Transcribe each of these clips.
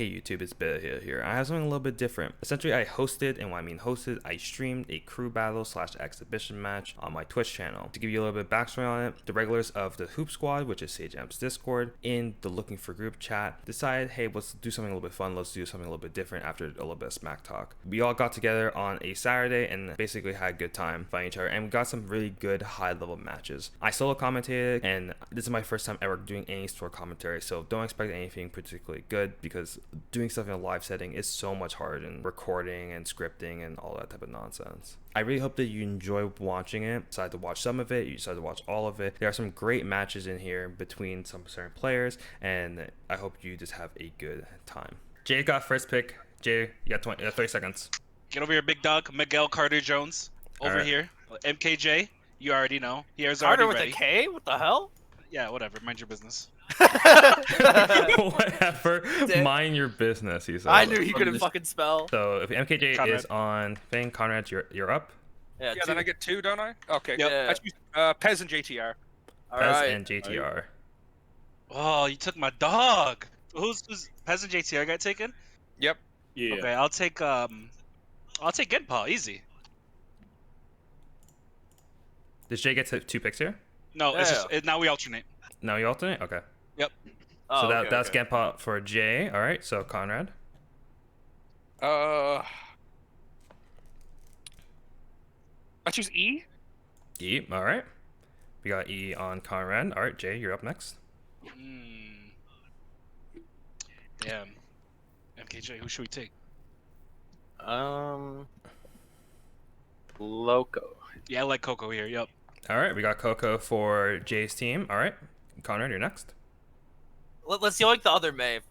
Hey YouTube, it's Beta here. I have something a little bit different. Essentially, I hosted, and when I mean hosted, I streamed a crew battle / exhibition match on my Twitch channel. To give you a little bit of backstory on it, the regulars of the Hoopsquad, which is Sage Amp's Discord, in the Looking for Group chat, decided, hey, let's do something a little bit fun, let's do something a little bit different after a little bit of smack talk. We all got together on a Saturday and basically had a good time fighting each other, and we got some really good high-level matches. I solo commentated, and this is my first time ever doing any store commentary, so don't expect anything particularly good, because doing stuff in a live setting is so much harder than recording and scripting and all that type of nonsense. I really hope that you enjoy watching it. You decide to watch some of it, you decide to watch all of it. There are some great matches in here between some certain players, and I hope you just have a good time. Jay got first pick. Jay, you got 30 seconds. Get over here, big dog. Miguel Carter Jones over here. MKJ, you already know. Here's Carter already with ready. a K? What the hell? Yeah, whatever. Mind your business. Whatever. Mind your business, he said. I knew he couldn't fucking spell. So if MKJ Conrad is on thing, Conrad, you're up. Yeah, then I get two, don't I? Okay. Yep. Yeah. I choose Pez and JTR. Pez and JTR. Oh, you took my dog. Who's Pez and JTR got taken? Yep. Yeah. Okay, I'll take Genpa, easy. Does Jay get two picks here? No, it's Yeah. just now we alternate. No, you alternate? Okay. Yep. Oh, So okay, that's okay. Genpa for Jay. All right, so Conrad. I choose E. E, all right. We got E on Conrad. All right, Jay, you're up next. Damn. MKJ, who should we take? Loco. Yeah, I like Coco here. Yep. All right, we got Coco for Jay's team. All right, Conrad, you're next. Let's see like the other Maeve.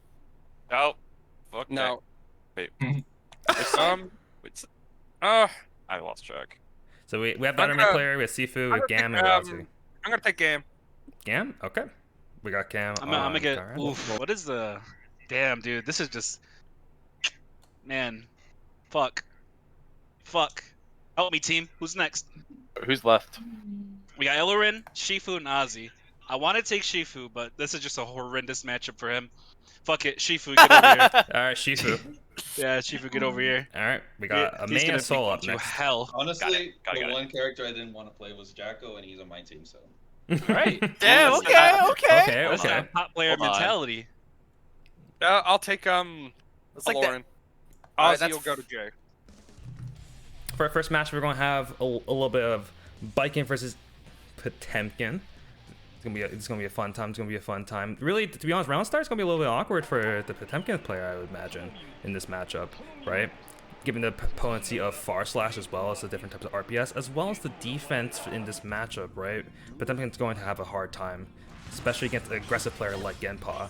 Oh, fuck No. that. Wait. Wait. I lost track. So we have the other mid player. We have Sifu, we have Gam, and Razu. I'm gonna take Gam. Gam? Okay. We got Gam. I'm gonna get. Conrad. Oof. What is the? Damn, dude. This is just. Man. Fuck. Help me, team. Who's next? Who's left? We got Ellerin, Shifu, and Ozzy. I want to take Shifu, but this is just a horrendous matchup for him. Fuck it, Shifu, get over here. All right, Shifu. Yeah, Shifu, get over here. All right, we got a He's main gonna and Soul take up you to next. hell. Honestly, Got the it. one character I didn't want to play was Jacko, and he's on my team, so. Right. Damn, That's okay. That's Okay. that top player Hold on. mentality. I'll take It's like Lauren. Alright, Ozzy that's will go to Jay. For our first match, we're going to have a little bit of Biking versus Potemkin. It's gonna be a fun time. Really, to be honest, round start is gonna be a little bit awkward for the Potemkin player, I would imagine, in this matchup, right? Given the potency of Far Slash as well as the different types of RPS, as well as the defense in this matchup, right? Potemkin's going to have a hard time, especially against an aggressive player like Genpa.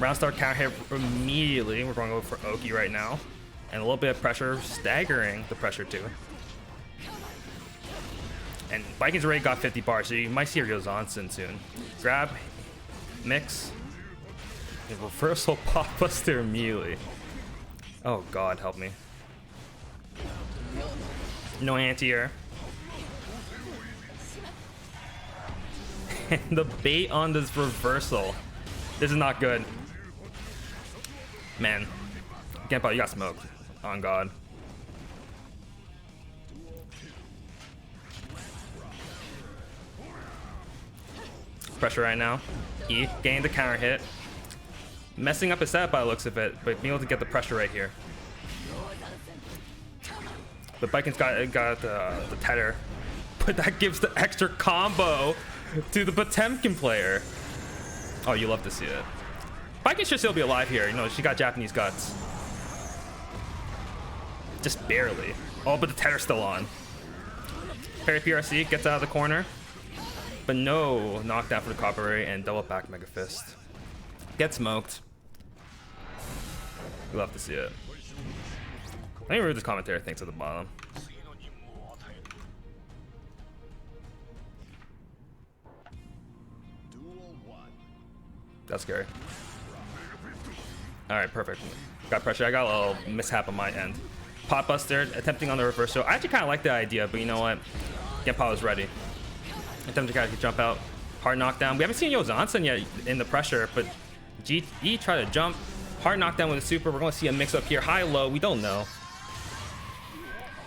Round start counter hit immediately. We're going to go for Oki right now, and a little bit of pressure, staggering the pressure too. And Vikings already got 50 bars, so you might see her go Zonson soon. Grab, mix, and reversal pop buster immediately. Oh god, help me. No anti-air. And the bait on this reversal. This is not good. Man, Genpa, you got smoked. On god. Pressure right now. E gained the counter hit. Messing up his setup by the looks of it, but being able to get the pressure right here. The Vikings got the tether, but that gives the extra combo to the Potemkin player. Oh, you love to see it. Vikings should still be alive here. You know, she got Japanese guts. Just barely. Oh, but the tether's still on. Parry PRC gets out of the corner. But no knockdown for the Coppery and double back Mega Fist. Get smoked. We love to see it. Let me read this commentary thinks at the bottom. That's scary. Alright, perfect. Got pressure. I got a little mishap on my end. Pot Buster attempting on the reversal. I actually kind of like the idea, but you know what? Genpa was ready. Attempt to kind of jump out. Hard knockdown. We haven't seen Yo Zonson yet in the pressure, but E tried to jump. Hard knockdown with a super. We're going to see a mix up here. High, low. We don't know.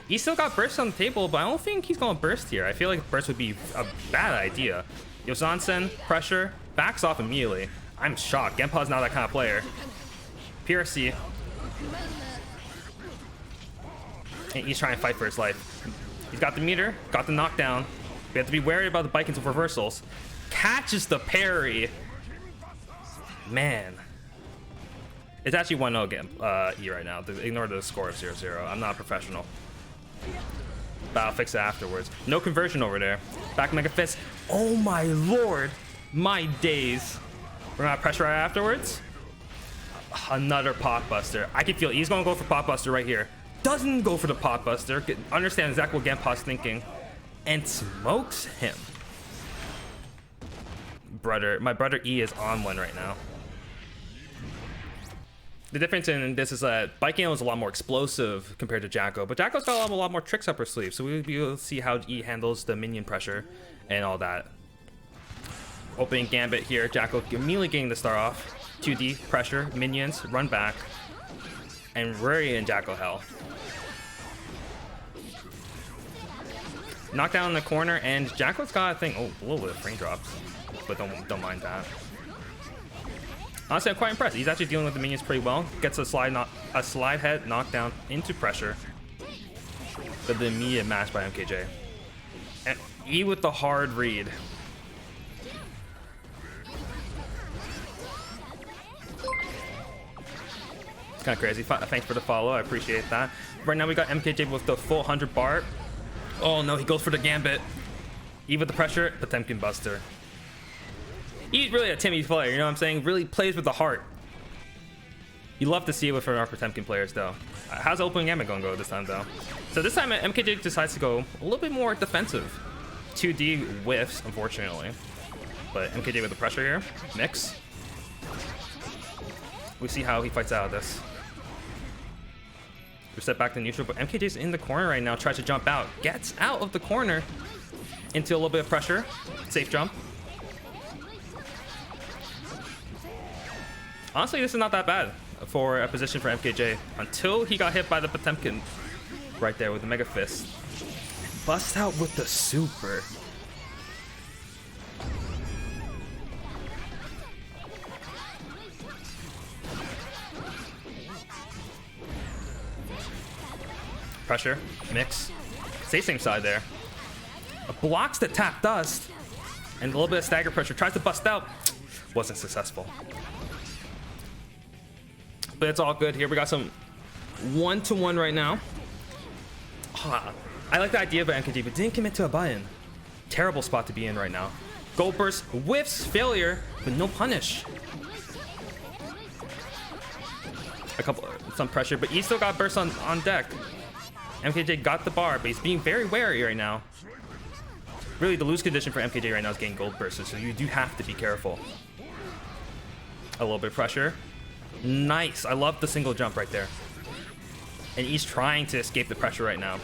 He still got burst on the table, but I don't think he's going to burst here. I feel like burst would be a bad idea. Yosansen, pressure, backs off immediately. I'm shocked. Genpa's not that kind of player. PRC. And he's trying to fight for his life. He's got the meter, got the knockdown. We have to be wary about the bike into reversals. Catches the parry. Man. It's actually 1-0 game, E right now. Ignore the score of 0-0. I'm not a professional. But I'll fix it afterwards. No conversion over there. Back Mega Fist. Oh my lord. My days. We're gonna have pressure right afterwards. Another pot buster. I can feel it. He's gonna go for pot buster right here. Doesn't go for the pot buster. Understand exactly what Genpa's thinking. And smokes him. My brother E is on one right now. The difference in this is that Baiken is a lot more explosive compared to Jacko, but Jacko's got a lot more tricks up her sleeve, so we'll be able to see how E handles the minion pressure and all that. Opening gambit here, Jacko immediately getting the star off. 2D, pressure, minions, run back, and really in Jacko hell. Knockdown in the corner, and Jacko's got a thing. Oh, a little bit of frame drops, but don't mind that. Honestly, I'm quite impressed. He's actually dealing with the minions pretty well. Gets a slide head knockdown into pressure. But the immediate match by MKJ. And E with the hard read. It's kind of crazy. Thanks for the follow. I appreciate that. Right now we got MKJ with the full 100 bar. Oh no, he goes for the gambit. E with the pressure, Potemkin Buster. He's really a Timmy player, you know what I'm saying? Really plays with the heart. You love to see it with our Potemkin players, though. How's the opening gambit going to go this time, though? So this time, MKJ decides to go a little bit more defensive. 2D whiffs, unfortunately. But MKJ with the pressure here. Mix. We see how he fights out of this. We step back to neutral, but MKJ's in the corner right now, tries to jump out. Gets out of the corner into a little bit of pressure. Safe jump. Honestly, this is not that bad for a position for MKJ until he got hit by the Potemkin right there with the Mega Fist. Bust out with the super. Pressure, mix. Stay same side there. Blocks the tap dust. And a little bit of stagger pressure. Tries to bust out. Wasn't successful. But it's all good here. We got some 1-to-1 right now. I like the idea of MKJ, but didn't commit to a button. Terrible spot to be in right now. Gold burst, whiffs, failure, but no punish. Some pressure, but he still got burst on deck. MKJ got the bar, but he's being very wary right now. Really, the lose condition for MKJ right now is getting gold bursts, so you do have to be careful. A little bit of pressure. Nice. I love the single jump right there. And he's trying to escape the pressure right now.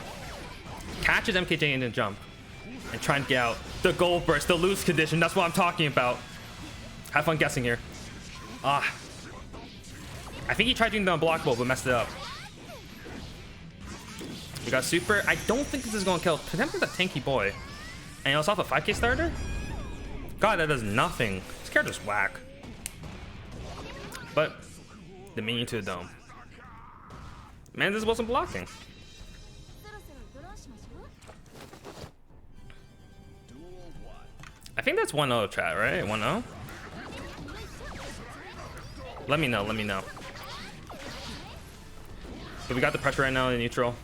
Catches MKJ in the jump. And trying to get out. The gold burst, the lose condition. That's what I'm talking about. Have fun guessing here. I think he tried doing the unblockable, but messed it up. We got super. I don't think this is going to kill. Potemkin's a tanky boy. And it's off a 5k starter? God, that does nothing. This character's whack. But the minion to the dome. Man, this wasn't blocking. I think that's 1-0 chat, right? 1-0? Let me know. But we got the pressure right now in neutral.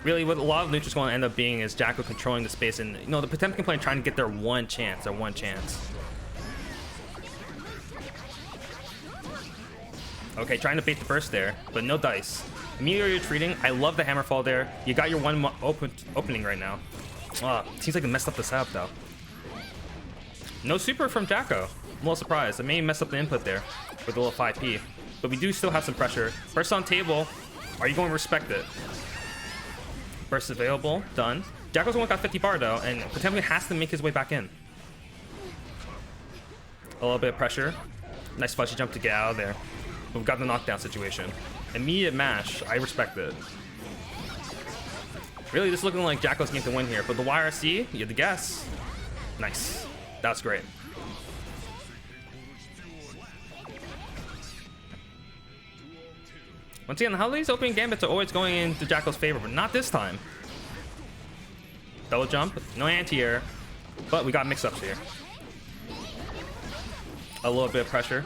Really, what a lot of neutral's going to end up being is Jacko controlling the space, and you know the Potemkin player trying to get their one chance. Okay, trying to bait the burst there, but no dice. Immediately retreating. I love the hammer fall there. You got your one opening right now. Seems like it messed up the setup though. No super from Jacko. I'm a little surprised. I may mess up the input there with a little 5p, but we do still have some pressure. Burst on table. Are you going to respect it? Burst available. Done. Jacko's only got 50 bar though, and Potemkin has to make his way back in. A little bit of pressure. Nice flashy jump to get out of there. But we got the knockdown situation. Immediate mash. I respect it. Really, this is looking like Jacko's game to win here. But the YRC, you had to guess. Nice. That's great. Once again, how these opening gambits are always going into Jacko's favor, but not this time. Double jump, no anti-air, but we got mix-ups here. A little bit of pressure.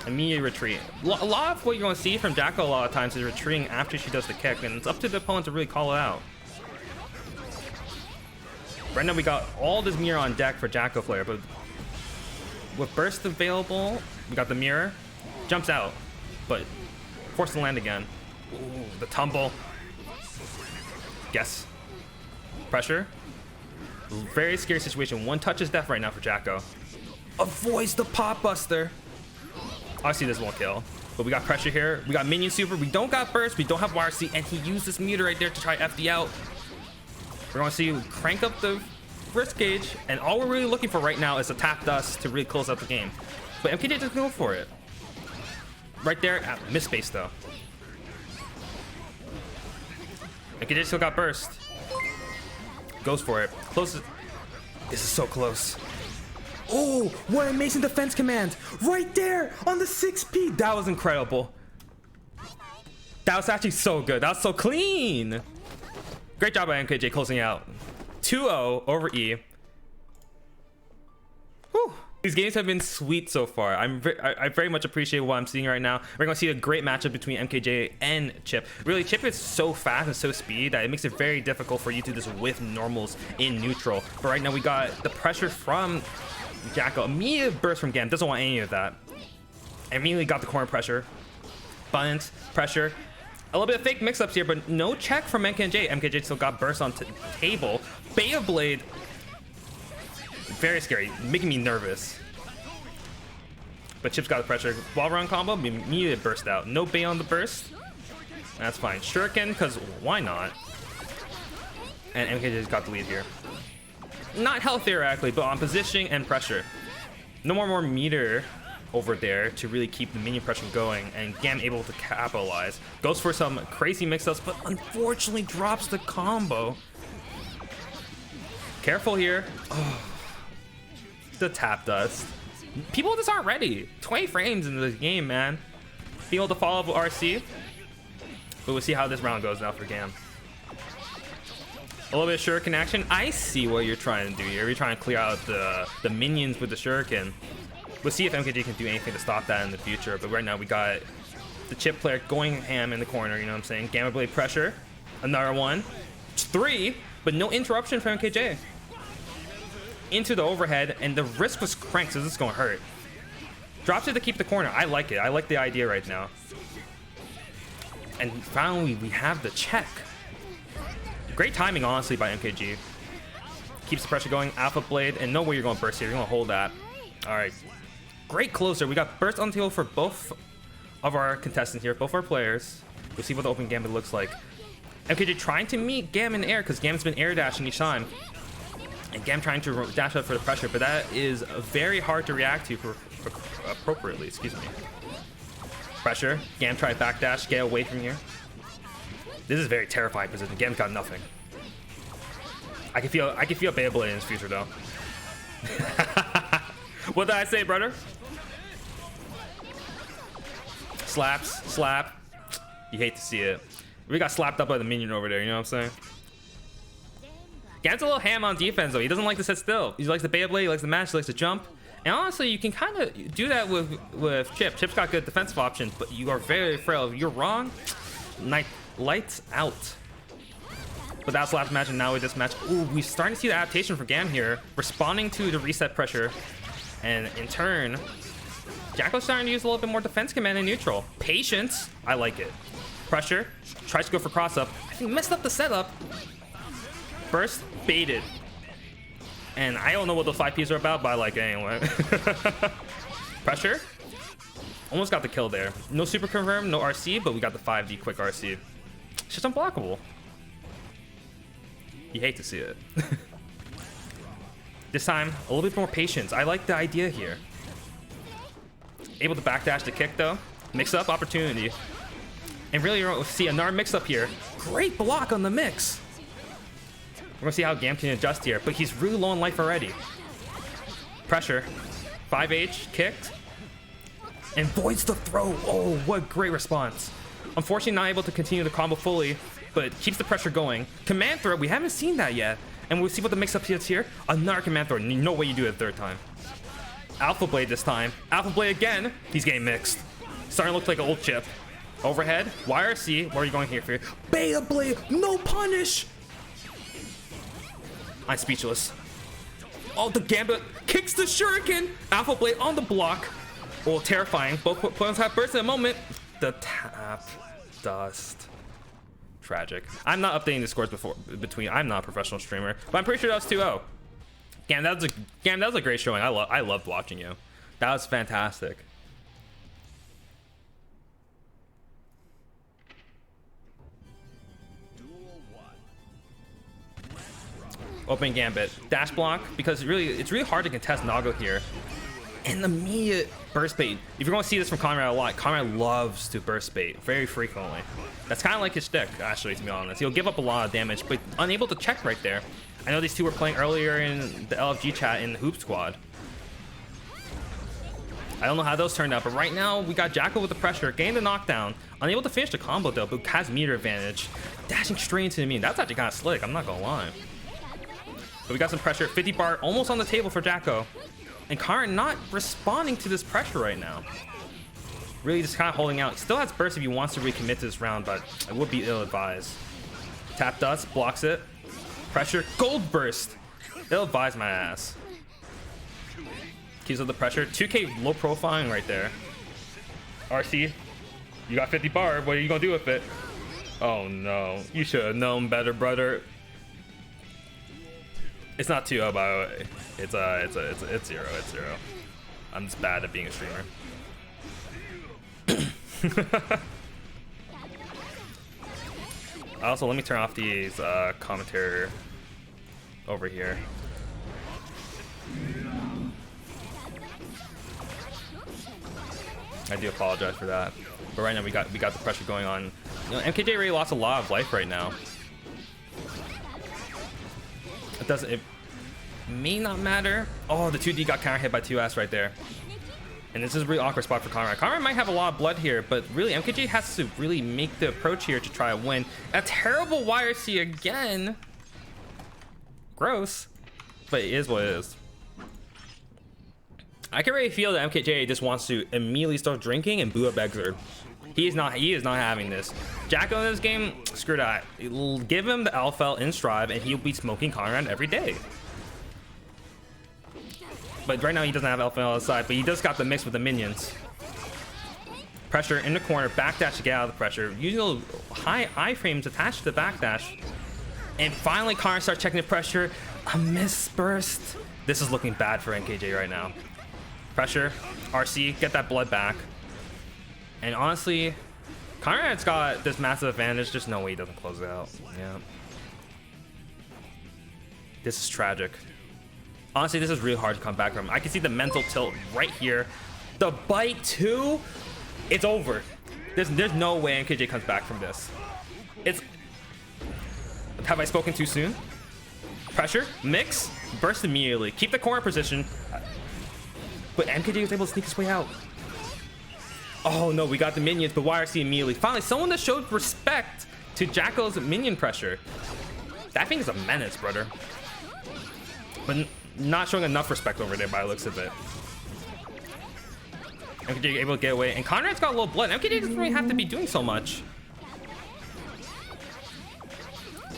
Immediate retreat. A lot of what you're going to see from Jacko a lot of times is retreating after she does the kick, and it's up to the opponent to really call it out. Right now we got all this mirror on deck for Jacko player, but with burst available, we got the mirror, jumps out, but forced to land again. Ooh, the tumble. Guess. Pressure. Very scary situation. One touch is death right now for Jacko. Avoids the pop buster. Obviously this won't kill, but we got pressure here. We got minion super. We don't got burst. We don't have YRC, and he used this meter right there to try FD out. We're going to see you crank up the risk gauge, and all we're really looking for right now is a tap dust to really close out the game. But MKJ doesn't go for it. Right there, miss space though. MKJ still got burst. Goes for it. Closes. This is so close. Oh, what an amazing defense command. Right there on the 6P. That was incredible. That was actually so good. That was so clean. Great job by MKJ closing out. 2-0 over E. Whew. These games have been sweet so far. I very much appreciate what I'm seeing right now. We're going to see a great matchup between MKJ and Chip. Really, Chip is so fast and so speedy that it makes it very difficult for you to just whiff normals in neutral. But right now we got the pressure from Jacko. Immediate burst from Gam. Doesn't want any of that. Immediately got the corner pressure. Buttons, pressure. A little bit of fake mix-ups here, but no check from MKJ. MKJ still got burst on table. Beta Blade. Very scary, making me nervous. But Chip's got the pressure. Wall run combo, immediately burst out. No bait on the burst. That's fine. Shuriken, because why not? And MKJ's got the lead here. Not health theoretically, but on positioning and pressure. No more meter over there to really keep the minion pressure going, and Gam able to capitalize. Goes for some crazy mix-ups, but unfortunately drops the combo. Careful here. Oh. The tap dust. People just aren't ready. 20 frames in this game, man. Being able to follow up with RC. But we'll see how this round goes now for Gam. A little bit of shuriken action. I see what you're trying to do here. You're trying to clear out the minions with the shuriken. We'll see if MKG can do anything to stop that in the future. But right now we got the Chip player going ham in the corner. You know what I'm saying? Gamma Blade pressure. Another one. 3, but no interruption for MKJ. Into the overhead, and the risk was cranked, so this is gonna hurt. Drops it to keep the corner. I like it. I like the idea right now. And finally, we have the check. Great timing, honestly, by MKG. Keeps the pressure going. Alpha Blade, and no way you're gonna burst here. You're gonna hold that. All right. Great closer. We got burst on the table for both of our contestants here, both our players. We'll see what the open gambit looks like. MKJ trying to meet Gam in the air, because Gam's been air dashing each time. And Gam trying to dash up for the pressure, but that is very hard to react to appropriately, excuse me. Pressure, Gam try backdash, get away from here. This is a very terrifying position. Gam's got nothing. I can feel Beta Blade in his future though. What did I say, brother? Slaps, slap. You hate to see it. We got slapped up by the minion over there, you know what I'm saying? Gam's a little ham on defense though. He doesn't like to sit still. He likes the Beta Blade, he likes the mash, he likes to jump. And honestly, you can kind of do that with Chip. Chip's got good defensive options, but you are very frail. If you're wrong, lights out. But that's last match, and now with this match, ooh, we're starting to see the adaptation for Gam here, responding to the reset pressure. And in turn, Jacko's starting to use a little bit more defense command in neutral. Patience, I like it. Pressure, tries to go for cross up. He messed up the setup. Burst, baited. And I don't know what those 5Ps are about, but I like it anyway. Pressure. Almost got the kill there. No super confirm, no RC, but we got the 5D quick RC. It's just unblockable. You hate to see it. This time, a little bit more patience. I like the idea here. Able to backdash the kick though. Mix up opportunity. And really, we're gonna see another mix up here. Great block on the mix. We're gonna see how Gam can adjust here, but he's really low on life already. Pressure. 5H kicked. And voids the throw. Oh, what great response. Unfortunately, not able to continue the combo fully, but keeps the pressure going. Command throw, we haven't seen that yet. And we'll see what the mix-up is here. Another command throw. No way you do it a third time. Alpha Blade this time. Alpha Blade again. He's getting mixed. Starting to look like an old chip. Overhead. YRC. What are you going here for? Beta Blade. No punish. I'm speechless. Oh, the Gambit kicks the Shuriken. Alpha Blade on the block. Oh, terrifying. Both players have burst in a moment. The tap dust. Tragic. I'm not updating the scores between. I'm not a professional streamer, but I'm pretty sure that was 2-0. Gam, that was a great showing. I loved watching you. That was fantastic. Open Gambit. Dash block, because it's really hard to contest Nago here. And the immediate burst bait. If you're going to see this from Conrad a lot, Conrad loves to burst bait very frequently. That's kind of like his shtick, actually, to be honest. He'll give up a lot of damage, but unable to check right there. I know these two were playing earlier in the LFG chat in the Hoopsquad. I don't know how those turned out, but right now we got Jacko with the pressure, getting the knockdown. Unable to finish the combo though, but has meter advantage. Dashing straight into the mean. That's actually kind of slick, I'm not going to lie. But we got some pressure. 50 bar almost on the table for Jacko. And Karn not responding to this pressure right now. Really just kind of holding out. Still has burst if he wants to recommit to this round, but it would be ill-advised. Tap dust, blocks it. Pressure, gold burst. Ill-advised my ass. Keeps up the pressure. 2K low profiling right there. RC, you got 50 bar. What are you gonna do with it? Oh no, you should have known better, brother. It's not 2-0 by the way. It's 0. It's 0. I'm just bad at being a streamer. Also, let me turn off these commentary over here. I do apologize for that. But right now we got the pressure going on. You know, MKJ really lost a lot of life right now. It may not matter. Oh, the 2D got counter hit by 2S right there. And this is a really awkward spot for Conrad. Conrad might have a lot of blood here, but really MKJ has to really make the approach here to try to win. A terrible YRC again. Gross, but it is what it is. I can really feel that MKJ just wants to immediately start drinking and boo up Exer. He is not having this. Jacko in this game, screw that. Give him the LFL in Strive and he'll be smoking Conrad every day. But right now he doesn't have LFL on the side, but he does got the mix with the minions. Pressure in the corner, backdash to get out of the pressure. Using high iframes attached to the backdash. And finally Conrad starts checking the pressure. A miss burst. This is looking bad for NKJ right now. Pressure, RC, get that blood back. And honestly, Conrad's got this massive advantage. There's no way he doesn't close it out. Yeah. This is tragic. Honestly, this is really hard to come back from. I can see the mental tilt right here. The bite too. It's over. There's no way NKJ comes back from this. Have I spoken too soon? Pressure, mix, burst immediately. Keep the corner position. But MKJ was able to sneak his way out. Oh no, we got the minions, but YRC immediately. Finally, someone that showed respect to Jacko's minion pressure. That thing is a menace, brother. But not showing enough respect over there by the looks of it. MKJ able to get away, and Conrad's got a little blood. MKJ doesn't really have to be doing so much.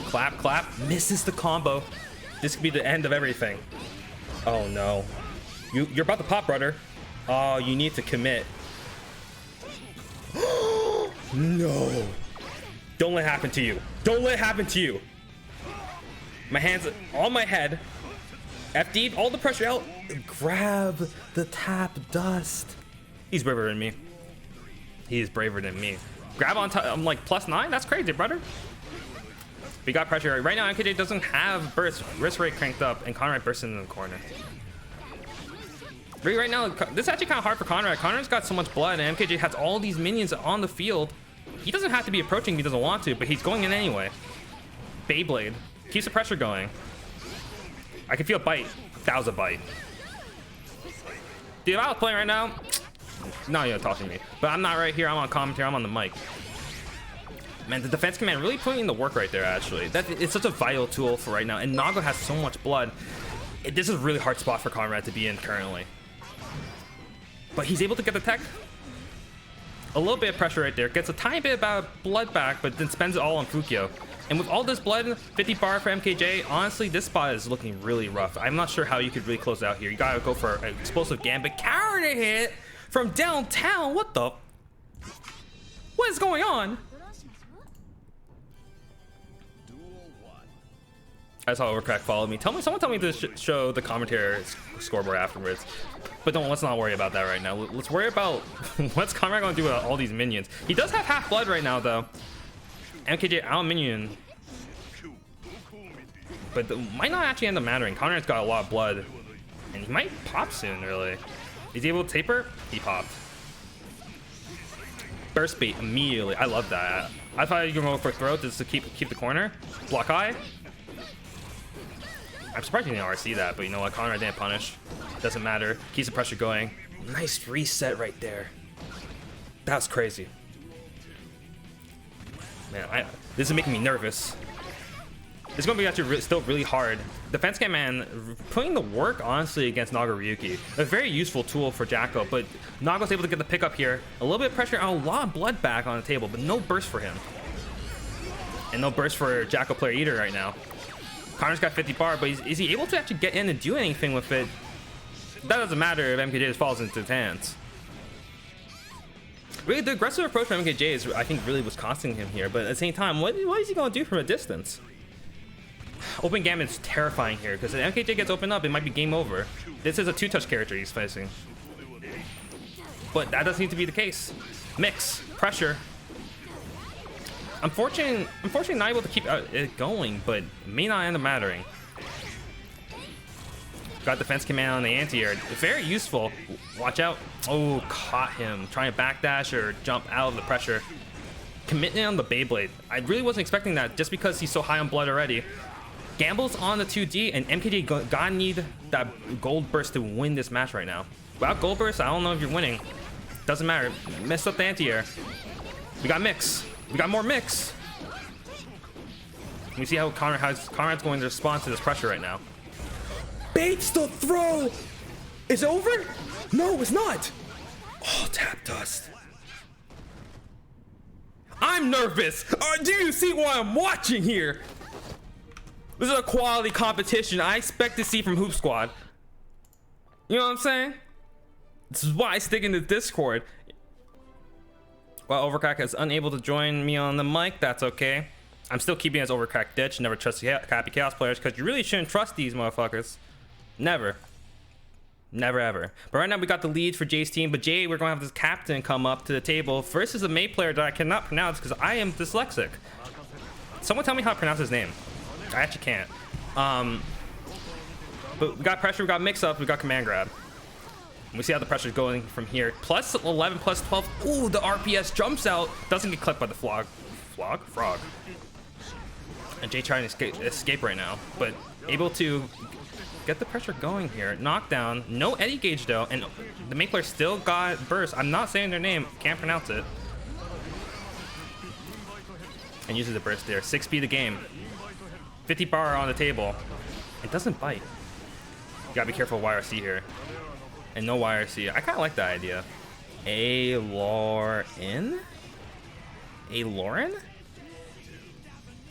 Clap, clap, misses the combo. This could be the end of everything. Oh no. You're about to pop, brother. Oh, you need to commit. No. Don't let it happen to you. Don't let it happen to you. My hands on my head. FD, all the pressure out. Grab the tap dust. He's braver than me. He is braver than me. Grab on top. I'm like +9. That's crazy, brother. We got pressure right now. MKJ doesn't have burst. Wrist rate cranked up, and Conrad bursts into the corner. Right now, this is actually kind of hard for Conrad. Conrad's got so much blood, and MKJ has all these minions on the field. He doesn't have to be approaching if he doesn't want to, but he's going in anyway. Beyblade keeps the pressure going. I can feel a bite. That was a bite. Dude, if I was playing right now, not even talking to me. But I'm not right here. I'm on commentary. I'm on the mic. Man, the defense command really putting in the work right there, actually. It's such a vital tool for right now. And Nago has so much blood. This is a really hard spot for Conrad to be in currently. But he's able to get the tech. A little bit of pressure right there. Gets a tiny bit of blood back, but then spends it all on Fukyo. And with all this blood, 50 bar for MKJ, honestly, this spot is looking really rough. I'm not sure how you could really close out here. You gotta go for an explosive gambit. Counter hit from downtown. What the? What is going on? I saw Overcrack follow me. Someone tell me to show the commentary scoreboard afterwards. But let's not worry about that right now. Let's worry about what's Conrad gonna do with all these minions. He does have half blood right now, though. MKJ out minion. But might not actually end up mattering. Conrad's got a lot of blood. And he might pop soon, really. Is he able to taper? He popped. Burst bait immediately. I love that. I thought you were going for throat just to keep the corner. Block eye. I'm surprised you didn't RC that, but you know what? Conrad didn't punish. Doesn't matter. Keeps the pressure going. Nice reset right there. That was crazy. Man, this is making me nervous. It's going to be actually still really hard. Defense Camp Man putting the work, honestly, against Nago Ryuki. A very useful tool for Jacko, but Nago's able to get the pickup here. A little bit of pressure and a lot of blood back on the table, but no burst for him. And no burst for Jacko player either right now. Connor's got 50 bar, but is he able to actually get in and do anything with it? That doesn't matter if MKJ just falls into his hands. Really, the aggressive approach from MKJ is, I think, really what's costing him here. But at the same time, what is he going to do from a distance? Open Gambit is terrifying here, because if MKJ gets opened up, it might be game over. This is a two-touch character he's facing. But that doesn't seem to be the case. Mix, pressure. Unfortunately not able to keep it going, but it may not end up mattering. Got defense command on the anti-air. Very useful. Watch out. Oh, caught him. Trying to backdash or jump out of the pressure. Committing on the Beyblade. I really wasn't expecting that just because he's so high on blood already. Gambles on the 2D, and MKJ gotta need that gold burst to win this match right now. Without gold burst, I don't know if you're winning. Doesn't matter. Messed up the anti-air. We got mix. We got more mix. We see how Conrad's going to respond to this pressure right now. Baits the throw! It's over? No, it's not! Oh, tap dust. I'm nervous! Do you see what I'm watching here? This is a quality competition I expect to see from Hoopsquad. You know what I'm saying? This is why I stick in the Discord. While Overcrack is unable to join me on the mic, that's okay. I'm still keeping as Overcrack ditch. Never trust Happy Chaos players, because you really shouldn't trust these motherfuckers. Never. Never ever. But right now we got the lead for Jay's team, but Jay, we're going to have this captain come up to the table versus a May player that I cannot pronounce because I am dyslexic. Someone tell me how to pronounce his name. I actually can't. But we got pressure, we got mix-up, we got command grab. We see how the pressure's going from here. Plus 11, plus 12. Ooh, the RPS jumps out. Doesn't get clipped by the frog. And Jay trying to escape right now, but able to get the pressure going here. Knockdown. No Eddie gauge though, and the main player still got burst. I'm not saying their name. Can't pronounce it. And uses the burst there. 6 speed the game. 50 bar on the table. It doesn't bite. You gotta be careful of YRC here. And no YRC. I kind of like that idea. A Lauren?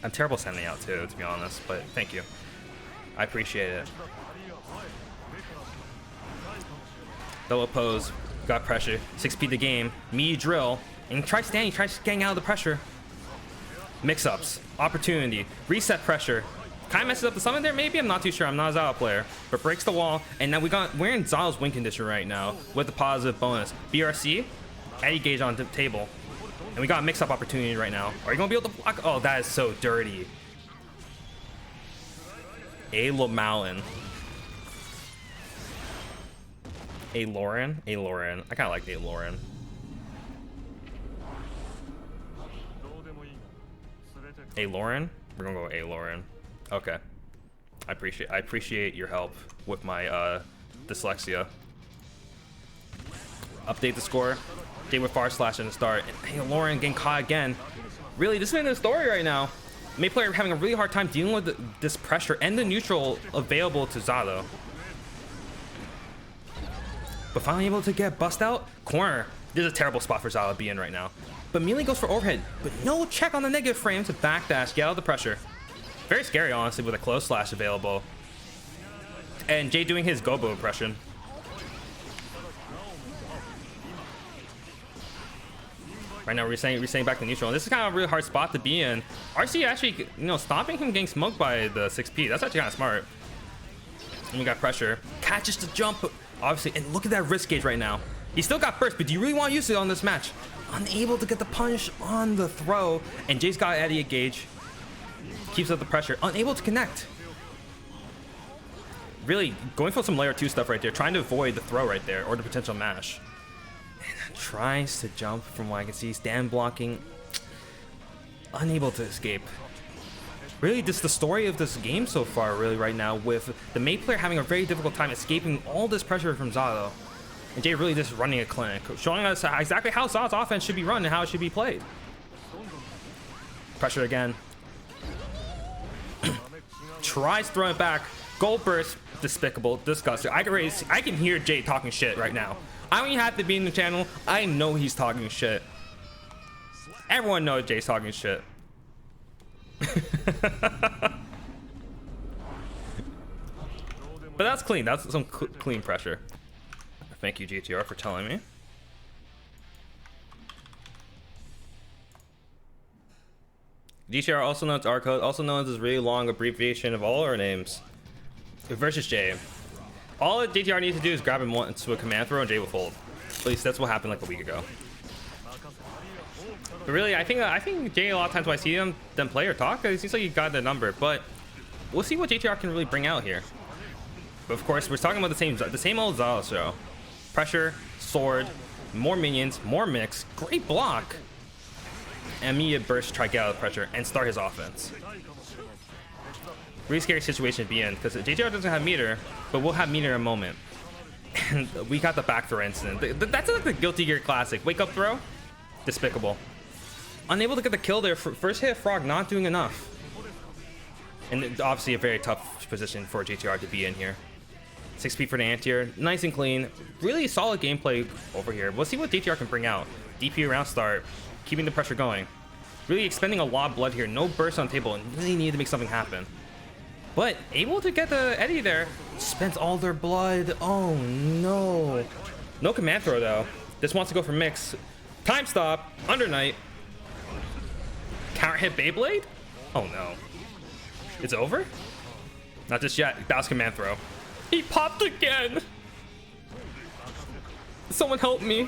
I'm terrible sending out too, to be honest, but thank you. I appreciate it. Double pose. Got pressure. 6 speed the game. Me drill. And try standing. Try getting out of the pressure. Mix-ups. Opportunity. Reset pressure. Kind of messes up the summon there, maybe? I'm not too sure. I'm not a Zao player. But breaks the wall. And now we're in Zao's win condition right now with the positive bonus. BRC. Eddie gauge on the table. And we got a mix-up opportunity right now. Are you going to be able to block? Oh, that is so dirty. A Lamalin. A Lauren. I kind of like A Lauren. A Lauren. We're gonna go A Lauren. Okay. I appreciate your help with my dyslexia. Update the score. Jay with far slash in the start. And hey, Lauren getting caught again. Really, this is in the story right now. May player having a really hard time dealing with this pressure and the neutral available to Zato. But finally able to get bust out. Corner. This is a terrible spot for Zato to be in right now. But Melee goes for overhead, but no check on the negative frame to backdash, get out of the pressure. Very scary, honestly, with a close slash available. And Jay doing his Gobo impression. Right now, we're saying back to neutral. And this is kind of a really hard spot to be in. RC actually, stopping him getting smoked by the 6P. That's actually kind of smart. And we got pressure. Catches the jump, obviously. And look at that wrist gauge right now. He still got burst, but do you really want to use it on this match? Unable to get the punish on the throw. And Jay's got Eddie a gauge. Keeps up the pressure. Unable to connect. Really going for some layer 2 stuff right there. Trying to avoid the throw right there or the potential mash. Tries to jump from what I can see. Stand blocking. Unable to escape. Really, just the story of this game so far, really, right now, with the May player having a very difficult time escaping all this pressure from Zato. And Jay really just running a clinic, showing us exactly how Zato's offense should be run and how it should be played. Pressure again. Tries throwing it back. Gold burst. Despicable. Disgusting. I can hear Jay talking shit right now. I don't even have to be in the channel. I know he's talking shit. Everyone knows Jay's talking shit. But that's clean. That's some clean pressure. Thank you, GTR, for telling me. GTR, also known as our code, also known as this really long abbreviation of all our names. Versus Jay. All that JTR needs to do is grab him once with a command throw and Jay will fold. At least that's what happened like a week ago. But really, I think Jay, a lot of times when I see them play or talk, it seems like he got the number. But we'll see what JTR can really bring out here. But of course, we're talking about the same old Zala show. Pressure, sword, more minions, more mix, great block. And immediate burst, try to get out of the pressure and start his offense. Really scary situation to be in because JTR doesn't have meter, but we'll have meter in a moment. And we got the back throw incident. That's like the Guilty Gear classic. Wake up throw, despicable. Unable to get the kill there. First hit frog, not doing enough. And obviously a very tough position for JTR to be in here. 6P for the anti-air, nice and clean. Really solid gameplay over here. We'll see what JTR can bring out. DP around start, keeping the pressure going. Really expending a lot of blood here. No burst on table and really need to make something happen. But able to get the Eddie there. Spent all their blood. Oh no. No command throw though. Just wants to go for mix. Time stop. Under Knight. Counter hit Beyblade? Oh no. It's over? Not just yet. Bounce command throw. He popped again. Someone help me.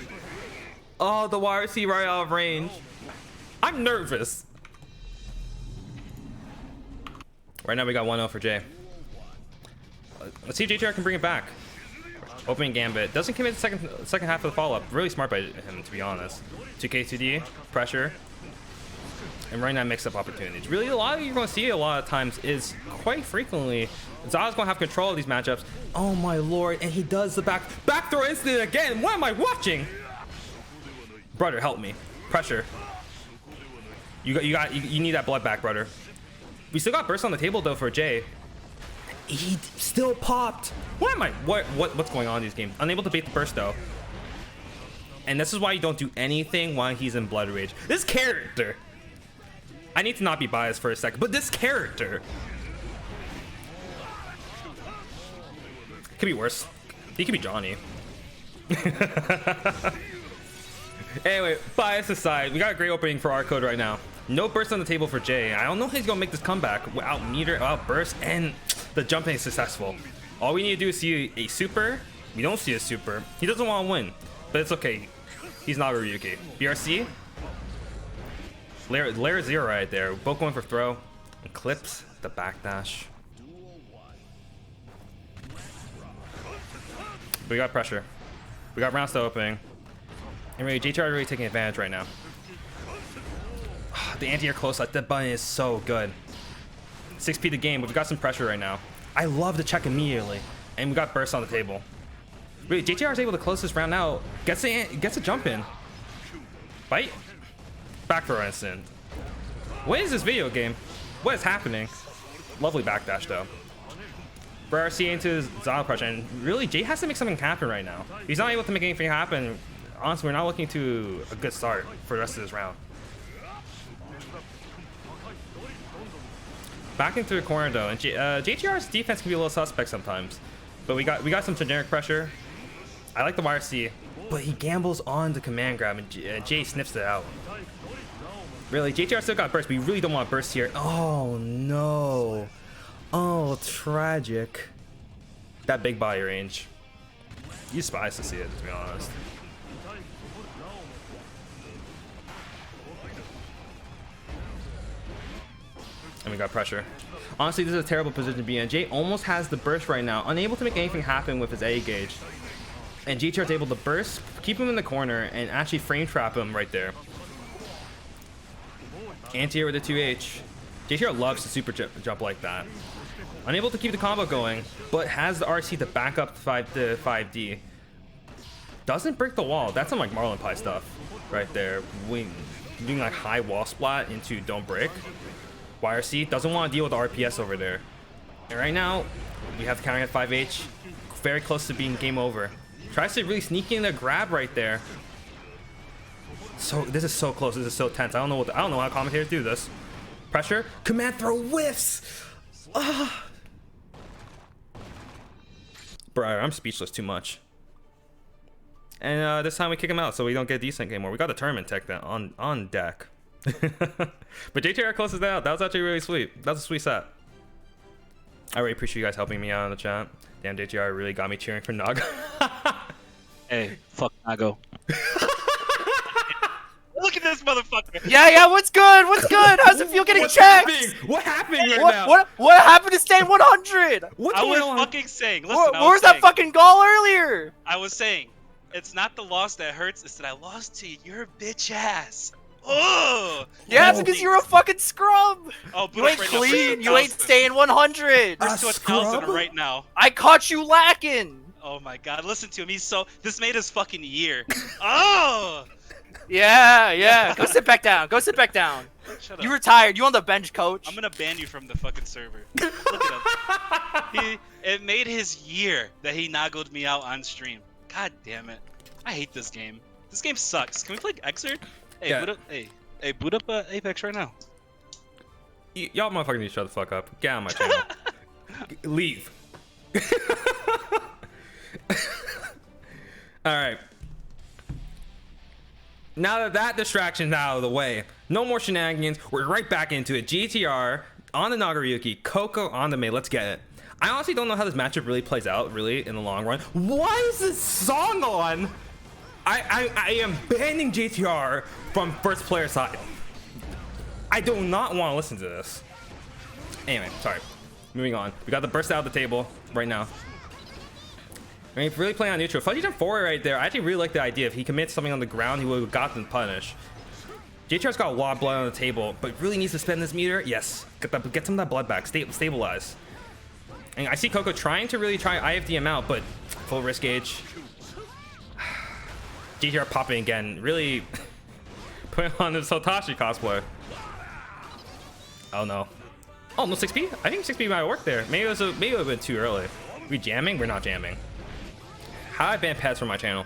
Oh, the YRC right out of range. I'm nervous. Right now we got 1-0 for Jay. Let's see if JTR can bring it back. Opening gambit. Doesn't commit the second half of the follow-up. Really smart by him, to be honest. 2K 2D, pressure. And right now mix-up opportunities. Really, a lot of you're going to see a lot of times is quite frequently Zato's going to have control of these matchups. Oh my lord, and he does the back throw incident again. What am I watching? Brother, help me. Pressure. You need that blood back, brother. We still got burst on the table though for Jay. He still popped. What's going on in these games? Unable to bait the burst though. And this is why you don't do anything while he's in blood rage. This character. I need to not be biased for a second, but this character could be worse. He could be Johnny. Anyway, bias aside, we got a great opening for our code right now. No burst on the table for Jay. I don't know how he's gonna make this comeback without meter, without burst, and the jumping is successful. All we need to do is see a super. We don't see a super. He doesn't want to win, but it's okay. He's not Ryuki. BRC. Layer 0 right there. Both going for throw. And clips the backdash. We got pressure. We got round still opening. And really, JTR really taking advantage right now. The anti-air close like that button is so good. 6P the game, but we got some pressure right now. I love the check immediately. And we got burst on the table. Really, JTR is able to close this round out. Gets a jump in. Bite. Back throw instant. What is this video game? What is happening? Lovely backdash though. RC into Zala pressure, and really Jay has to make something happen right now. He's not able to make anything happen. Honestly, we're not looking to a good start for the rest of this round. Back into the corner though, and JTR's defense can be a little suspect sometimes. But we got some generic pressure. I like the YRC, but he gambles on the command grab, and Jay sniffs it out. Really, JTR still got burst, but we really don't want burst here. Oh no. Oh, tragic. That big body range. You despise to see it, to be honest. And we got pressure. Honestly, this is a terrible position to be in. Jay almost has the burst right now, unable to make anything happen with his A gauge. And JTR is able to burst, keep him in the corner, and actually frame trap him right there. Anti-air with the 2H. JTR loves to super jump like that. Unable to keep the combo going, but has the RC to back up the 5D. Doesn't break the wall. That's some like Marlin Pie stuff right there. Doing like high wall splat into don't break. YRC doesn't want to deal with the RPS over there. And right now, we have the counter at 5H. Very close to being game over. Tries to really sneak in a grab right there. So this is so close. This is so tense. I don't know how commentators do this. Pressure. Command throw whiffs. Bro, I'm speechless too much. And this time we kick him out, so we don't get decent anymore. We got the tournament tech on deck. But JTR closes that out. That was actually really sweet. That was a sweet set. I really appreciate you guys helping me out in the chat. Damn, JTR really got me cheering for Nago. Hey, fuck Nago. Look at this motherfucker. Yeah, what's good? What's good? How's it feel getting What's checked? happening? What happened right now? What happened to stay 100? What's I going was on? fucking saying, listen, Where was that fucking goal earlier? I was saying, it's not the loss that hurts, it's that I lost to your bitch ass. Oh! Yeah, it's because you're a fucking scrub. Oh, You ain't clean. You ain't staying 100. First to 1,000 right now. I caught you lacking. Oh my god, listen to him. He's so. This made his fucking year. Oh! Yeah. Go sit back down. Go sit back down. Shut up. You retired. You on the bench, coach. I'm gonna ban you from the fucking server. Look at him. It made his year that he noggled me out on stream. God damn it. I hate this game. This game sucks. Can we play Xrd? Hey, Yeah. boot up. Hey, boot up Apex right now. Y'all motherfuckers need to shut the fuck up. Get out of my channel. Leave. Alright. Now that distraction's out of the way, no more shenanigans. We're right back into it. GTR on the Nagoriyuki, Coco on the May. Let's get it. I honestly don't know how this matchup really plays out, really, in the long run. Why is this song on? I am banning GTR from first player side. I do not want to listen to this. Anyway, sorry. Moving on. We got the burst out of the table right now. I mean, really playing on neutral. Fudgy jump forward right there. I actually really like the idea. If he commits something on the ground, he would have gotten punished. JTR's got a lot of blood on the table, but really needs to spend this meter. Yes. Get some of that blood back. Stabilize. And I see Coco trying to really try IFD him out, but full risk gauge. JTR popping again. Really putting on the Sotashi cosplay. Oh no. Oh no, 6P? I think 6P might work there. Maybe it would have been too early. We jamming? We're not jamming. How do I ban pets from my channel?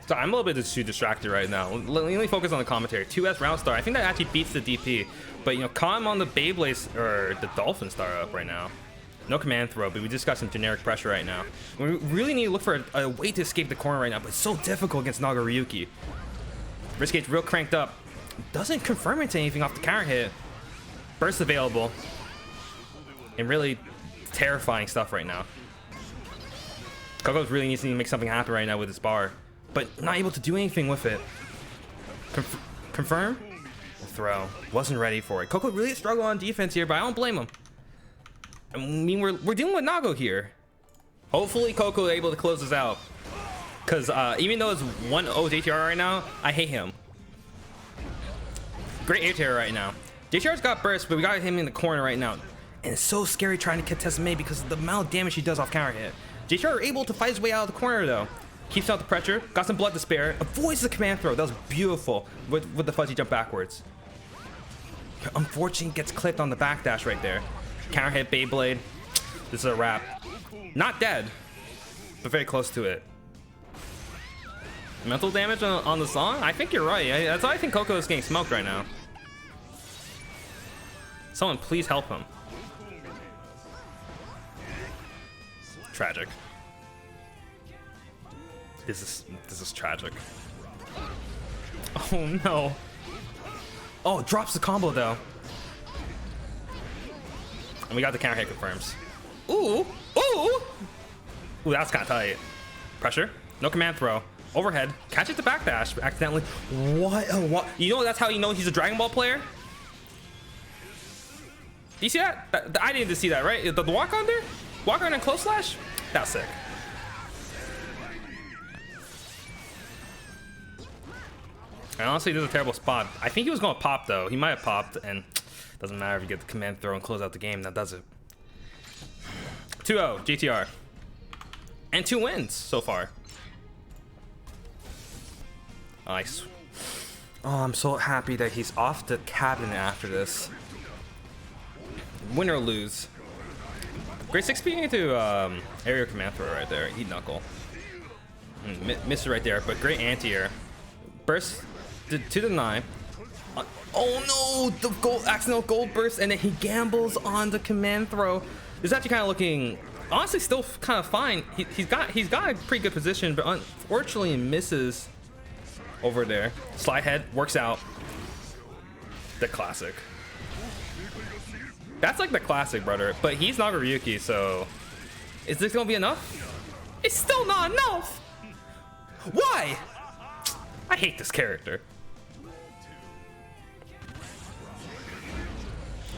So I'm a little bit too distracted right now. Let me focus on the commentary. 2S round star. I think that actually beats the DP. But you know, calm on the Beyblade or the Dolphin star up right now. No command throw, but we just got some generic pressure right now. We really need to look for a way to escape the corner right now, but it's so difficult against Nagoriyuki. Risk gauge real cranked up. Doesn't confirm into anything off the counter hit. Burst available. And really terrifying stuff right now. Coco really needs to make something happen right now with his bar, but not able to do anything with it. Confirm? Throw. Wasn't ready for it. Coco really struggled on defense here, but I don't blame him. I mean, we're dealing with Nago here. Hopefully Coco able to close this out. Because even though it's 1-0 JTR right now, I hate him. Great air terror right now. JTR's got burst, but we got him in the corner right now. And it's so scary trying to contest May because of the amount of damage he does off counter hit. JTR able to fight his way out of the corner though. Keeps out the pressure, got some blood to spare, avoids the command throw. That was beautiful with the fuzzy jump backwards. Unfortunately, gets clipped on the backdash right there. Counter hit Beyblade. This is a wrap. Not dead, but very close to it. Mental damage on the song? I think you're right. That's why I think Coco is getting smoked right now. Someone please help him. Tragic. This is tragic. Oh no. Oh, drops the combo though. And we got the counter hit confirms. Ooh, ooh. Ooh, that's kind of tight. Pressure, no command throw. Overhead, catches the backdash accidentally. What? What? You know that's how you know he's a Dragon Ball player? Do you see that? I didn't see that, right? The walk on there? Walk on and close slash? That's sick. And honestly, this is a terrible spot. I think he was going to pop, though. He might have popped, and doesn't matter if you get the command throw and close out the game. That does it. 2-0, GTR. And 2 wins so far. Nice. Oh, I'm so happy that he's off the cabinet after this. Win or lose. Great 6P into aerial command throw right there. Eat knuckle. Missed it right there, but great anti-air. Burst to the 9. Oh no, the accidental gold burst, and then he gambles on the command throw. This is actually kind of looking, honestly, still kind of fine. He's got a pretty good position, but unfortunately misses over there. Slide head works out. The classic. That's like the classic, brother. But he's not Ryuki, so is this gonna be enough? It's still not enough. Why? I hate this character.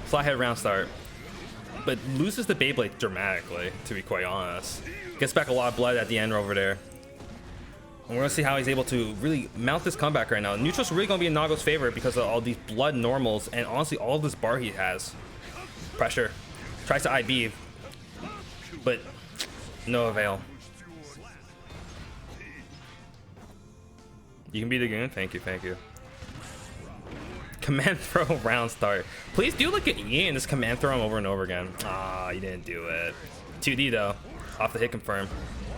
Slide head round start, but loses the Beyblade dramatically, to be quite honest. Gets back a lot of blood at the end over there. And we're gonna see how he's able to really mount this comeback right now. Neutral's really gonna be in Nago's favor because of all these blood normals and honestly all this bar he has. Pressure, tries to IB, but no avail. You can be the goon. Thank you, thank you. Command throw round start. Please do look at E and just command throw him over and over again. Ah, you didn't do it. 2D though, off the hit confirm.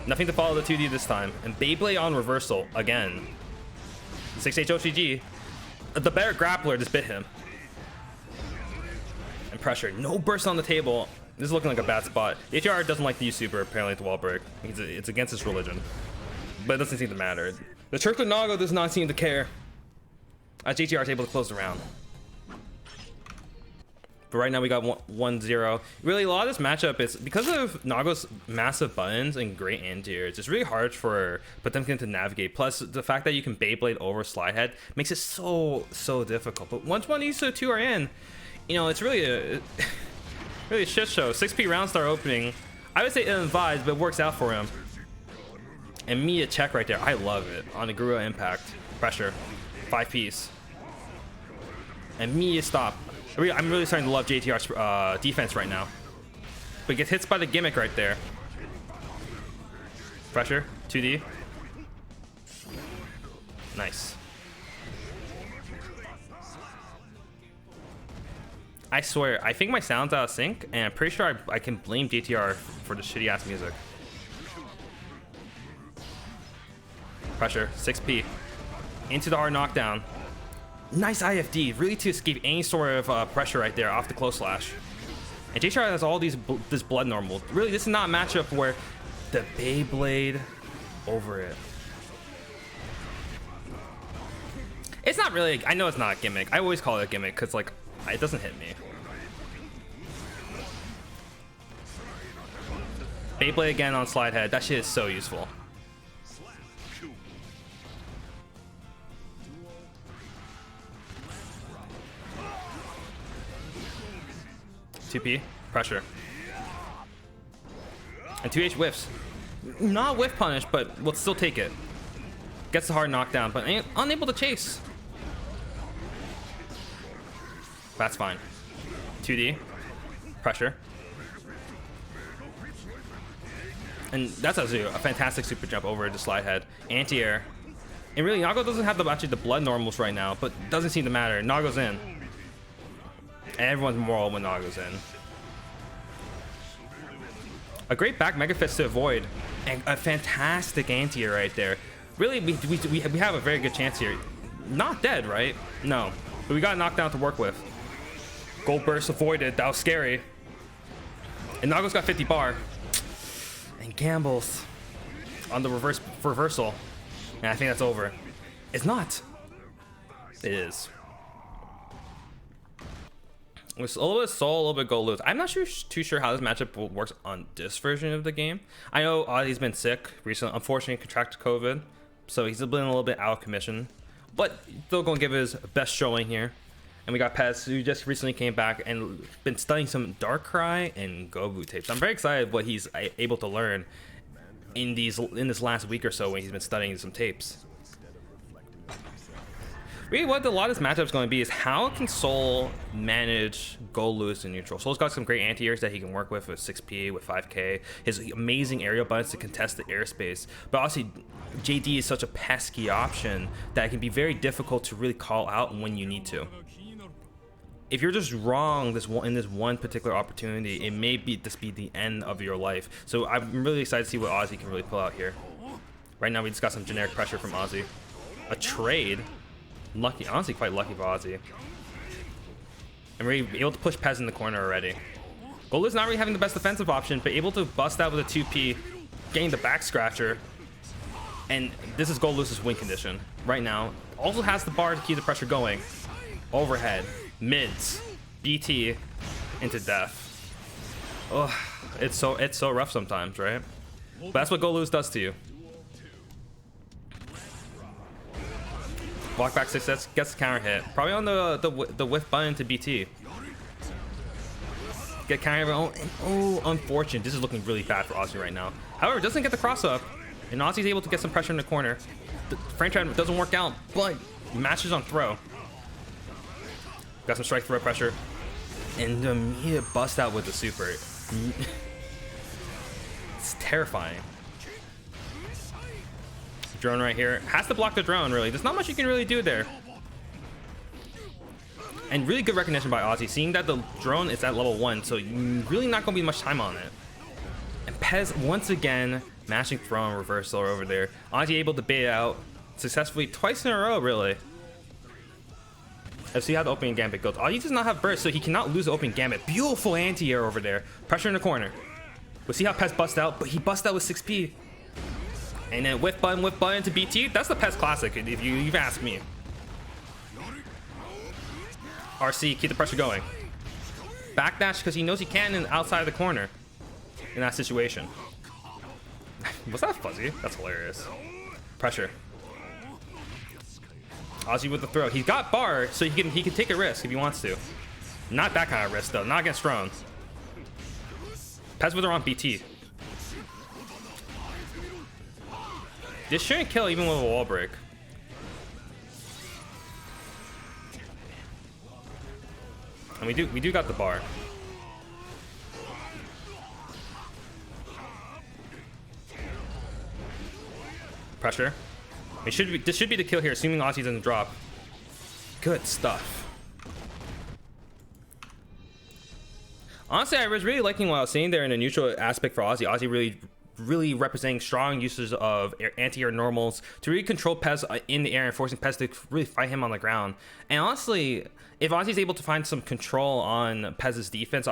Nothing to follow the 2D this time. And Beyblade on reversal again. 6H OCG. The better grappler just bit him. And pressure. No burst on the table. This is looking like a bad spot. HR doesn't like to use super apparently at the wall break. It's against his religion. But it doesn't seem to matter. The Church of Nago does not seem to care. As JTR is able to close the round. But right now we got 1-0. Really, a lot of this matchup is because of Nago's massive buttons and great anti-airs. It's really hard for Potemkin to navigate. Plus, the fact that you can Beyblade over slide head makes it so difficult. But once 1 these 2 are in, you know, it's really a shit show. 6P round star opening. I would say ill-advised, but it works out for him. And Mia check right there. I love it on a Guru impact. Pressure. 5-piece. And Mia stop. I'm really starting to love JTR's defense right now. But gets hits by the gimmick right there. Pressure. 2D. Nice. I swear, I think my sound's out of sync, and I'm pretty sure I can blame JTR for the shitty ass music. Pressure. 6P. Into the hard knockdown. Nice IFD, really to escape any sort of pressure right there off the close slash. And JTR has all this blood normal. Really, this is not a matchup where the Beyblade over it. It's not really, I know it's not a gimmick. I always call it a gimmick because like, it doesn't hit me. Beyblade again on slide head, that shit is so useful. 2P, pressure. And 2H whiffs. Not whiff punish, but we'll still take it. Gets the hard knockdown, but unable to chase. That's fine. 2D. Pressure. And that's actually a fantastic super jump over the slide head. Anti-air. And really, Nago doesn't have actually the blood normals right now, but doesn't seem to matter. Nago's in. And everyone's moral when Nago's in. A great back Mega Fist to avoid. And a fantastic anti-air right there. Really, we have a very good chance here. Not dead, right? No. But we got a knockdown to work with. Gold burst avoided. That was scary. And Nago's got 50 bar. And gambles on the reversal. And I think that's over. It's not. It is. It's a little bit Soul, a little bit Go lose. I'm not too sure how this matchup works on this version of the game. I know Ozzy's been sick recently. Unfortunately, contracted COVID. So he's been a little bit out of commission. But still going to give his best showing here. And we got Pez, who just recently came back and been studying some Darkrai and Gobu tapes. I'm very excited what he's able to learn in this last week or so when he's been studying some tapes. Really, what a lot of this matchup is going to be is how can Soul manage Go Lose in neutral. Soul's got some great anti-airs that he can work with 6P, with 5K, his amazing aerial buttons to contest the airspace. But obviously, JD is such a pesky option that it can be very difficult to really call out when you need to. If you're just wrong in this one particular opportunity, it may just be the end of your life. So I'm really excited to see what Ozzy can really pull out here. Right now, we just got some generic pressure from Ozzy. A trade. Lucky, honestly, quite lucky for Ozzy. And we're able to push Pez in the corner already. Golu's not really having the best defensive option, but able to bust out with a 2P, getting the back scratcher. And this is Golu's win condition right now. Also has the bar to keep the pressure going. Overhead, mids, BT, into death. Oh, it's so rough sometimes, right? But that's what Golu's does to you. Block back 6, gets the counter hit. Probably on the whiff button to BT. Get counter hit. Oh, unfortunate. This is looking really bad for Ozzy right now. However, doesn't get the cross up. And Ozzy's able to get some pressure in the corner. The frame trap doesn't work out, but matches on throw. Got some strike throw pressure. And immediate bust out with the super. It's terrifying. Drone right here. Has to block the drone, really. There's not much you can really do there. And really good recognition by Ozzy, seeing that the drone is at level 1, so really not going to be much time on it. And Pez, once again, mashing throw and reversal over there. Ozzy able to bait out successfully twice in a row, really. Let's see how the opening gambit goes. Ozzy does not have burst, so he cannot lose the opening gambit. Beautiful anti-air over there. Pressure in the corner. We'll see how Pez busts out, but he busts out with 6P. And then whiff button to BT. That's the Pez classic, if you've asked me. RC, keep the pressure going. Backdash because he knows he can in outside of the corner in that situation. Was that fuzzy? That's hilarious. Pressure. Ozzy with the throw. He's got bar, so he can take a risk if he wants to. Not that kind of risk though. Not against drone. Pez with her on BT. This shouldn't kill even with a wall break. And we do got the bar. Pressure. This should be the kill here, assuming Ozzy doesn't drop. Good stuff. Honestly, I was really liking what I was seeing there in the neutral aspect for Ozzy. Ozzy really representing strong uses of anti-air normals to really control Pez in the air and forcing Pez to really fight him on the ground. And honestly, if Ozzy's able to find some control on Pez's defense,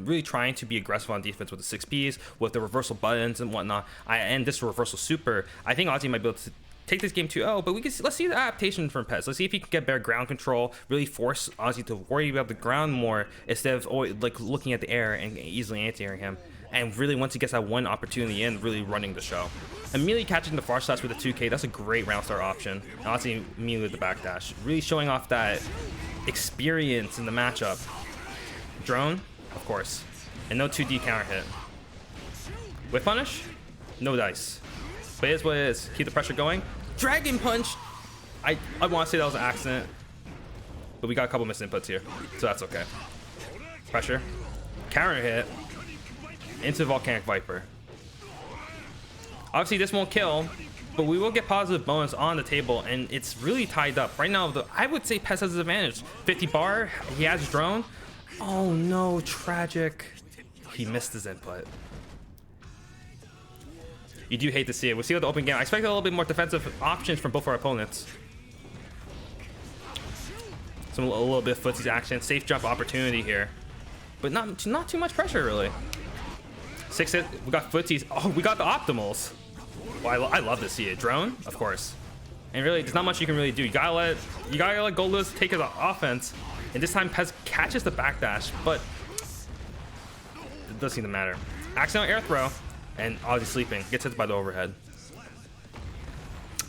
really trying to be aggressive on defense with the 6Ps, with the reversal buttons and whatnot, and this reversal super, I think Ozzy might be able to take this game 2-0, but let's see the adaptation from Pez. Let's see if he can get better ground control, really force Ozzy to worry about the ground more instead of always, like, looking at the air and easily anti-airing him. And really, once he gets that one opportunity in, really running the show. Immediately catching the far slash with a 2K, that's a great round start option. And Ozzy immediately with the backdash. Really showing off that experience in the matchup. Drone, of course. And no 2D counter hit. Whip punish? No dice. But it is what it is. Keep the pressure going. Dragon punch. I want to say that was an accident, but we got a couple missed inputs here, so that's okay. Pressure. Counter hit into Volcanic Viper. Obviously this won't kill, but we will get positive bonus on the table, and it's really tied up right now. I would say Pez has his advantage. 50 bar. He has drone. Oh no, tragic. He missed his input. You do hate to see it. We'll see what the open game. I expect a little bit more defensive options from both our opponents. A little bit of footsies action. Safe jump opportunity here, but not too much pressure really. 6 hit. We got footsies. Oh, we got the optimals. Well, I love to see it. Drone, of course. And really, there's not much you can really do. You gotta let Goldlewis take his offense. And this time Pez catches the backdash, but it doesn't seem to matter. Accidental air throw, and Ozzy sleeping. Gets hit by the overhead.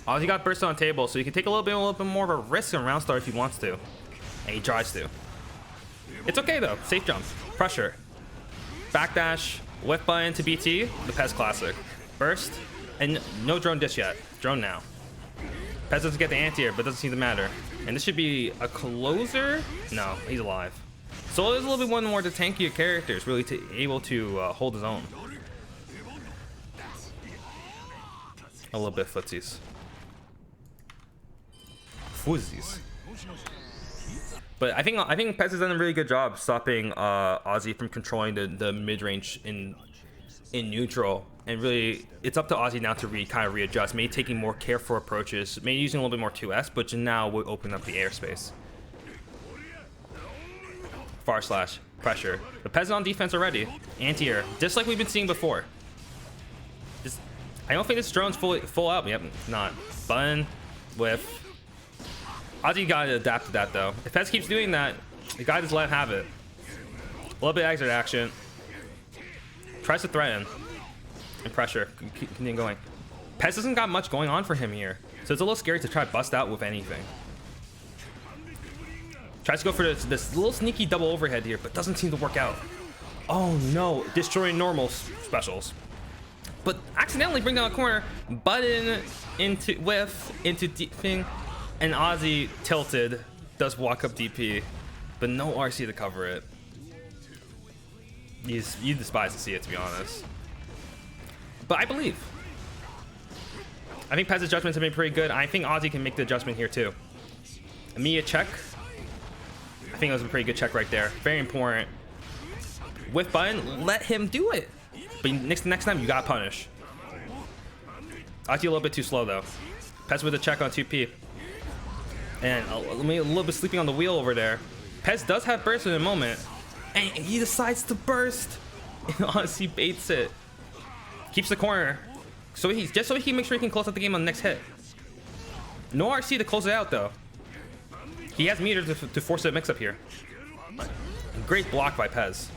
Ozzy got burst on the table, so you can take a little bit more of a risk in round start if he wants to. And he tries to. It's okay though. Safe jump. Pressure. Backdash. Whiff button to BT. The Pez classic. Burst. And no drone dish yet. Drone now. Pez doesn't get the anti-air, but doesn't seem to matter. And this should be a closer. No, he's alive. So there's a little bit one more of the tankier characters really able to hold his own. A little bit of footsies. Footsies. But I think Pez has done a really good job stopping Ozzy from controlling the mid-range in neutral. And really, it's up to Ozzy now to kind of readjust. Maybe taking more careful approaches. Maybe using a little bit more 2S, but now will open up the airspace. Far slash. Pressure. The Pez is on defense already. Anti-air. Just like we've been seeing before. I don't think this drone's full up. Yep, not. Button. Whiff. Ozzy gotta adapt to that though. If Pez keeps doing that, the guy just let him have it. A little bit of exit action. Tries to threaten. And pressure. Continue going. Pez doesn't got much going on for him here, so it's a little scary to try to bust out with anything. Tries to go for this little sneaky double overhead here, but doesn't seem to work out. Oh no, destroying normal specials. But accidentally bring down a corner, button into whiff into deep thing, and Ozzy tilted, does walk up DP, but no RC to cover it. You despise to see it, to be honest. But I believe. I think Pez's judgments have been pretty good. I think Ozzy can make the adjustment here too. Immediate check. I think it was a pretty good check right there. Very important. Whiff button, let him do it. But next time you gotta punish. Ozzy a little bit too slow though. Pez with a check on 2P. And a little bit sleeping on the wheel over there. Pez does have burst in a moment. And he decides to burst. And honestly baits it. Keeps the corner. So he can make sure he can close out the game on the next hit. No RC to close it out though. He has meter to force a mix up here. Great block by Pez.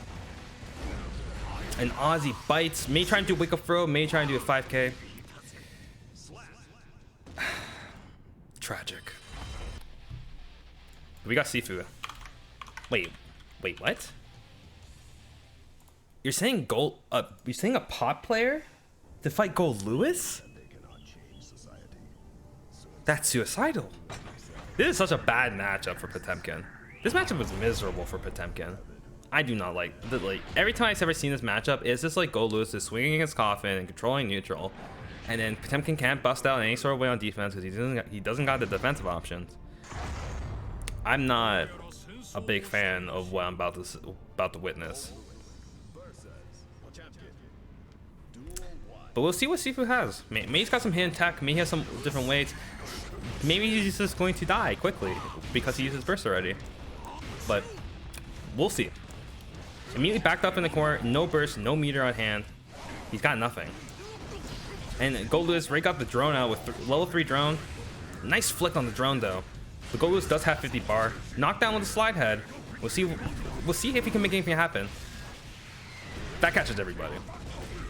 And Ozzy bites. May try and do a wake up throw. May try and do a 5K. Tragic. We got Sifu. Wait, what? You're saying you're saying a pot player to fight Goldlewis? That's suicidal. This is such a bad matchup for Potemkin. This matchup was miserable for Potemkin. I do not like every time I've ever seen this matchup, it's just like Goldlewis is swinging his coffin and controlling neutral, and then Potemkin can't bust out in any sort of way on defense because he doesn't got the defensive options. I'm not a big fan of what I'm about to witness. But we'll see what Sifu has. Maybe he's got some hidden tech. Maybe he has some different ways. Maybe he's just going to die quickly because he uses burst already. But we'll see. Immediately backed up in the corner. No burst, no meter on hand. He's got nothing. And Goldlewis right got the drone out with level 3 drone. Nice flick on the drone though. But Goldlewis does have 50 bar. Knockdown with the slide head. We'll see if he can make anything happen. That catches everybody.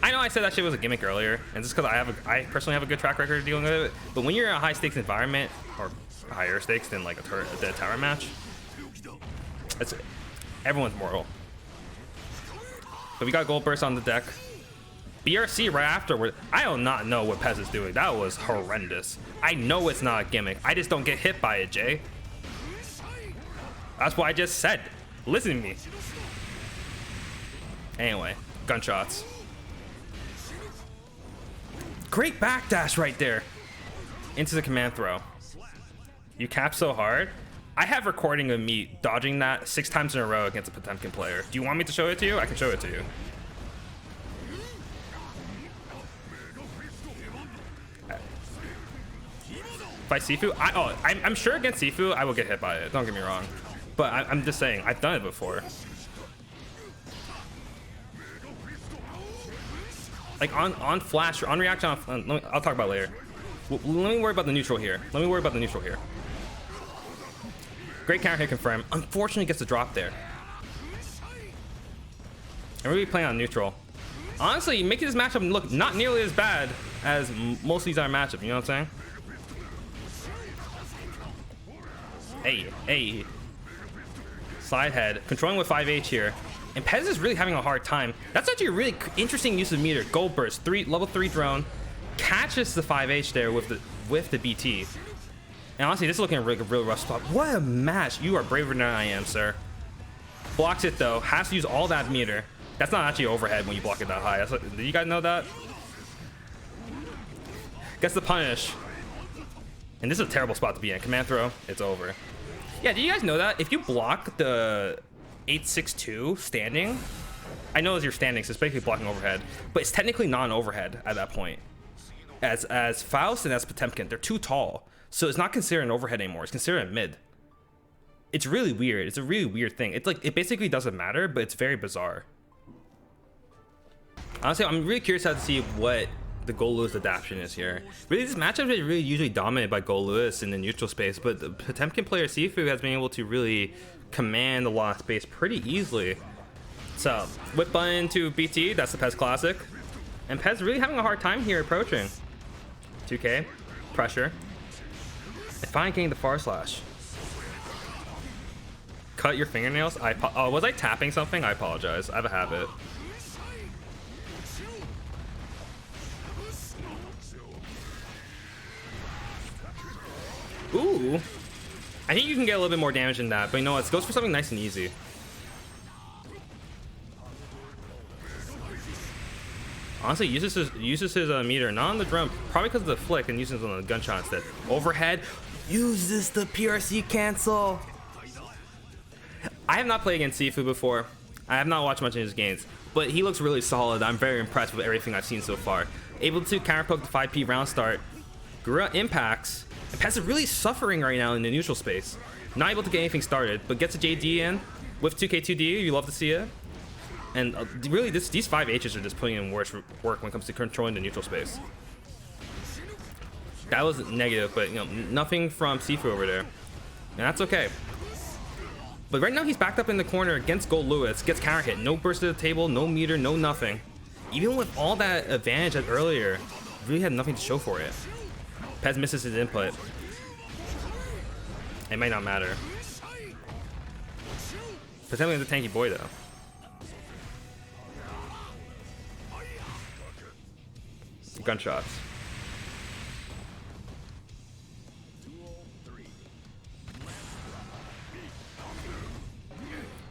I know I said that shit was a gimmick earlier, and just because I personally have a good track record of dealing with it. But when you're in a high stakes environment, or higher stakes than like the tower match, everyone's mortal. But we got gold burst on the deck. BRC right afterward. I do not know what Pez is doing. That was horrendous. I know it's not a gimmick. I just don't get hit by it, Jay. That's what I just said. Listen to me. Anyway, gunshots. Great backdash right there. Into the command throw. You cap so hard. I have recording of me dodging that 6 times in a row against a Potemkin player. Do you want me to show it to you? I can show it to you. By Sifu? I'm sure against Sifu I will get hit by it. Don't get me wrong. But I'm just saying, I've done it before. Like on flash or on reaction, I'll talk about it later. Let me worry about the neutral here. Great counter hit confirm. Unfortunately gets the drop there. And we're playing on neutral. Honestly, making this matchup look not nearly as bad as most of these other matchups, you know what I'm saying? Hey. Slide head. Controlling with 5H here. And Pez is really having a hard time. That's actually a really interesting use of meter. Gold burst, level 3 drone. Catches the 5H there with the BT. And honestly, this is looking like a real rough spot. What a match. You are braver than I am, sir. Blocks it though. Has to use all that meter. That's not actually overhead when you block it that high. Did you guys know that? Gets the punish. And this is a terrible spot to be in. Command throw. It's over. Yeah, do you guys know that? If you block the 862 standing, I know it's your standing, so it's basically blocking overhead, but it's technically non-overhead at that point. As Faust and as Potemkin, they're too tall, so it's not considered an overhead anymore. It's considered a mid. It's really weird. It's a really weird thing. It's like it basically doesn't matter, but it's very bizarre. Honestly, I'm really curious how to see what the Gold Lewis adaptation is here. Really, this matchup is really usually dominated by Gold Lewis in the neutral space, but the Potemkin player Sifu has been able to really command the lot of space pretty easily. So, whip button to BT, that's the Pez classic. And Pez really having a hard time here approaching. 2K, pressure. And finally getting the far slash. Cut your fingernails? Was I tapping something? I apologize. I have a habit. Ooh. I think you can get a little bit more damage than that, but you know what? It goes for something nice and easy. Honestly, uses his meter, not on the drum, probably because of the flick, and uses it on the gunshot instead. Overhead, uses the PRC cancel. I have not played against Sifu before. I have not watched much of his games, but he looks really solid. I'm very impressed with everything I've seen so far. Able to counter poke the 5P round start. Gorilla impacts. And Pez is really suffering right now in the neutral space. Not able to get anything started, but gets a JD in with 2K2D. You love to see it. And really, these 5Hs are just putting in work when it comes to controlling the neutral space. That was negative, but you know, nothing from Sifu over there. And that's okay. But right now he's backed up in the corner against Gold Lewis. Gets counter hit. No burst to the table, no meter, no nothing. Even with all that advantage as earlier, really had nothing to show for it. Pez misses his input. It might not matter. Potentially the tanky boy though. Gunshots.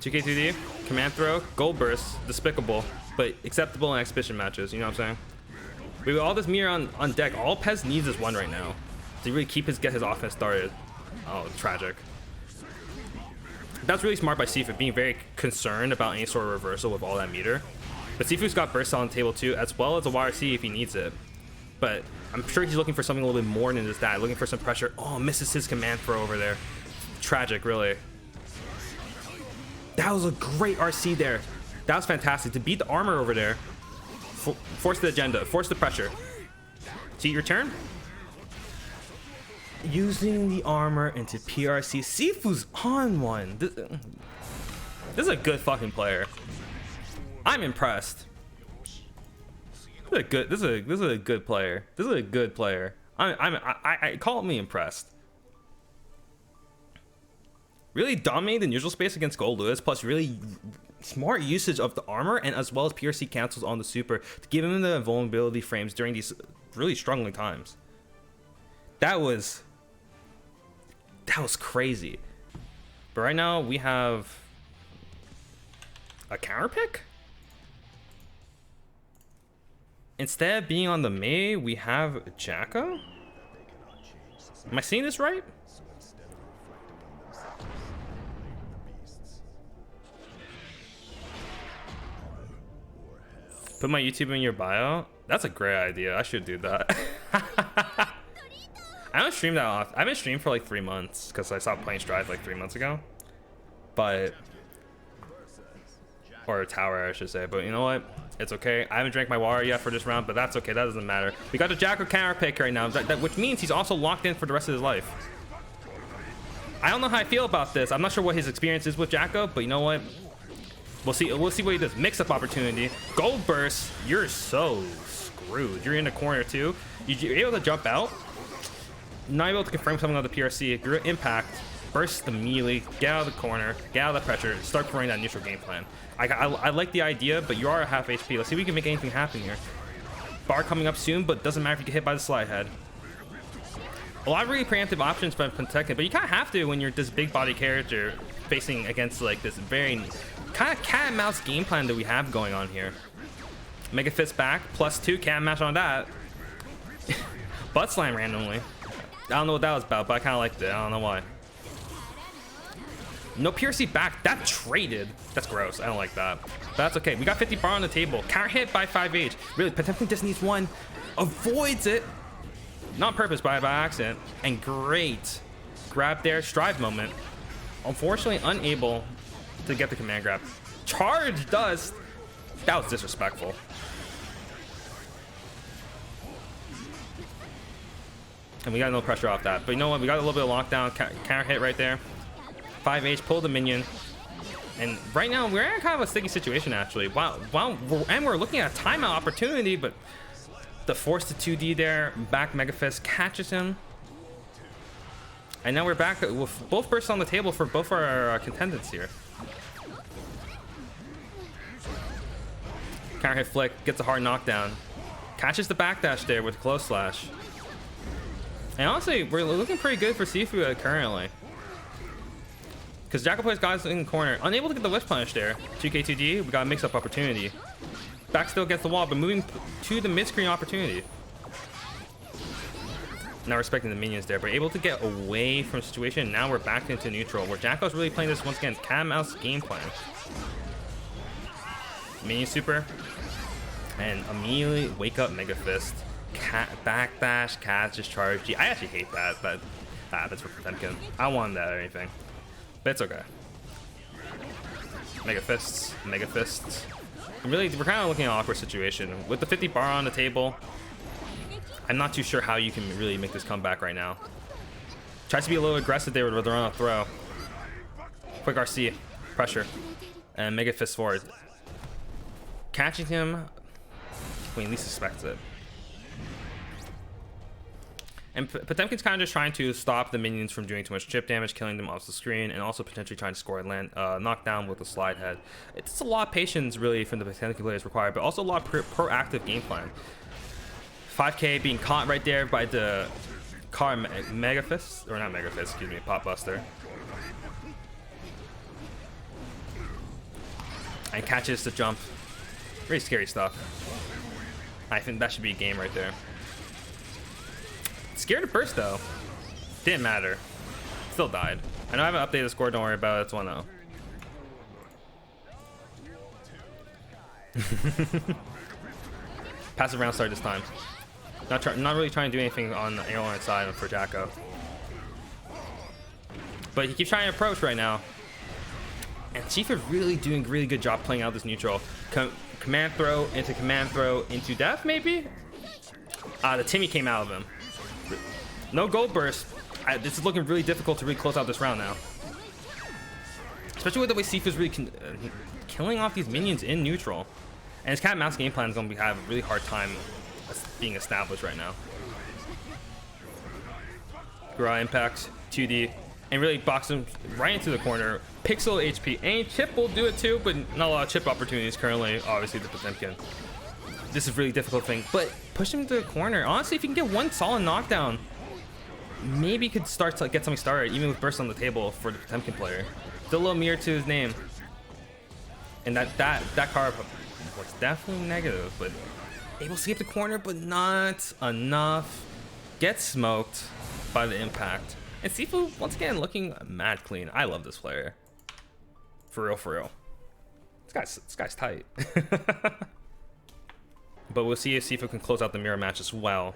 (2K2D) command throw, gold burst, despicable, but acceptable in exhibition matches. You know what I'm saying? We have all this meter on deck. All Pez needs is one right now to really get his offense started. Oh, tragic. That's really smart by Sifu, being very concerned about any sort of reversal with all that meter. But Sifu's got burst on the table too, as well as a YRC if he needs it. But I'm sure he's looking for something a little bit more than just that. Looking for some pressure. Oh, misses his command throw over there. Tragic, really. That was a great RC there. That was fantastic. To beat the armor over there. Force the agenda. Force the pressure. See your turn? Using the armor into PRC. Sifu's on one. This is a good fucking player. I'm impressed. This is a good player. This is a good player. I call me impressed. Really dominating the neutral space against Gold Lewis, plus really smart usage of the armor and as well as PRC cancels on the super to give him the vulnerability frames during these really struggling times. That was crazy. But right now we have a counter pick. Instead of being on the Mei, we have Jacko. Am I seeing this right? Put my YouTube in your bio. That's a great idea. I should do that. I don't stream that often. I haven't streamed for like 3 months because I stopped playing Strive like 3 months ago. But, or Tower, I should say. But you know what? It's okay. I haven't drank my water yet for this round, but that's okay. That doesn't matter. We got the Jacko counter pick right now, which means he's also locked in for the rest of his life. I don't know how I feel about this. I'm not sure what his experience is with Jacko, but you know what? We'll see what he does. Mix-up opportunity. Gold burst. You're so screwed. You're in the corner too. You're able to jump out. Not able to confirm something on the PRC. You're impact. Burst immediately. Get out of the corner. Get out of the pressure. Start throwing that neutral game plan. I like the idea, but you are at half HP. Let's see if we can make anything happen here. Bar coming up soon, but doesn't matter if you get hit by the slide head. A lot of really preemptive options from Pentekin, but you kind of have to when you're this big body character facing against like this very kind of cat and mouse game plan that we have going on here. Mega Fist back, +2 cat and mouse on that. Butt slam randomly. I don't know what that was about, but I kind of liked it. I don't know why. No PRC back. That traded. That's gross. I don't like that. But that's okay. We got 50 bar on the table. Counter hit by 5H. Really, Pentekin just needs one. Avoids it. Not on purpose, by accident. And great grab there. Strive moment. Unfortunately, unable to get the command grab. Charge does. That was disrespectful. And we got no pressure off that. But you know what? We got a little bit of lockdown. Counter hit right there. 5H, pull the minion. And right now, we're in kind of a sticky situation, actually. And we're looking at a timeout opportunity, but the force to 2D there. Back Mega Fist catches him. And now we're back with both bursts on the table for both our contendants here. Counter hit flick, gets a hard knockdown. Catches the backdash there with close slash. And honestly, we're looking pretty good for Sifu currently. Because Jacko plays guys in the corner. Unable to get the whiff punish there. 2K2D, we got a mix-up opportunity. Back still against the wall, but moving to the mid-screen opportunity. Not respecting the minions there, but able to get away from the situation. Now we're back into neutral, where Jacko's really playing this once again cat and mouse game plan. Minion super. And immediately wake up Mega Fist. Backdash, catch, just charge. I actually hate that, but that's for Potemkin. I don't want that or anything. But it's okay. Mega Fists, Mega Fists. Really, we're kind of looking at an awkward situation. With the 50 bar on the table, I'm not too sure how you can really make this comeback right now. Tries to be a little aggressive there with the run-up throw. Quick RC, pressure, and Mega Fist forward. Catching him when he least expects it. And Potemkin's kind of just trying to stop the minions from doing too much chip damage, killing them off the screen, and also potentially trying to score a knockdown with a slide head. It's a lot of patience, really, from the Potemkin players required, but also a lot of proactive game plan. 5K being caught right there by the car Mega Fist, or not Mega Fist, excuse me, Pop Buster. And catches the jump. Really scary stuff. I think that should be a game right there. Scared at first though. Didn't matter. Still died. I know I haven't updated the score, don't worry about it, it's 1-0. Passive round start this time. Not really trying to do anything on the airline side for Jacko. But he keeps trying to approach right now. And Chief is really doing a really good job playing out this neutral. Command throw into death, maybe? The Timmy came out of him. No gold burst. This is looking really difficult to really close out this round now. Especially with the way Sifu's really killing off these minions in neutral. And his cat and mouse game plan is going to have a really hard time being established right now. Gura impacts, 2D. and really box him right into the corner. Pixel HP. Any chip will do it too, but not a lot of chip opportunities currently. Obviously, the Potemkin. This is a really difficult thing, but push him to the corner. Honestly, if you can get one solid knockdown, maybe he could start to get something started, even with burst on the table for the Potemkin player. Still a little mirror to his name, and that card was definitely negative, but able to escape the corner, but not enough. Gets smoked by the impact. And Sifu, once again, looking mad clean. I love this player. For real, for real. This guy's tight. But we'll see if Sifu can close out the mirror match as well.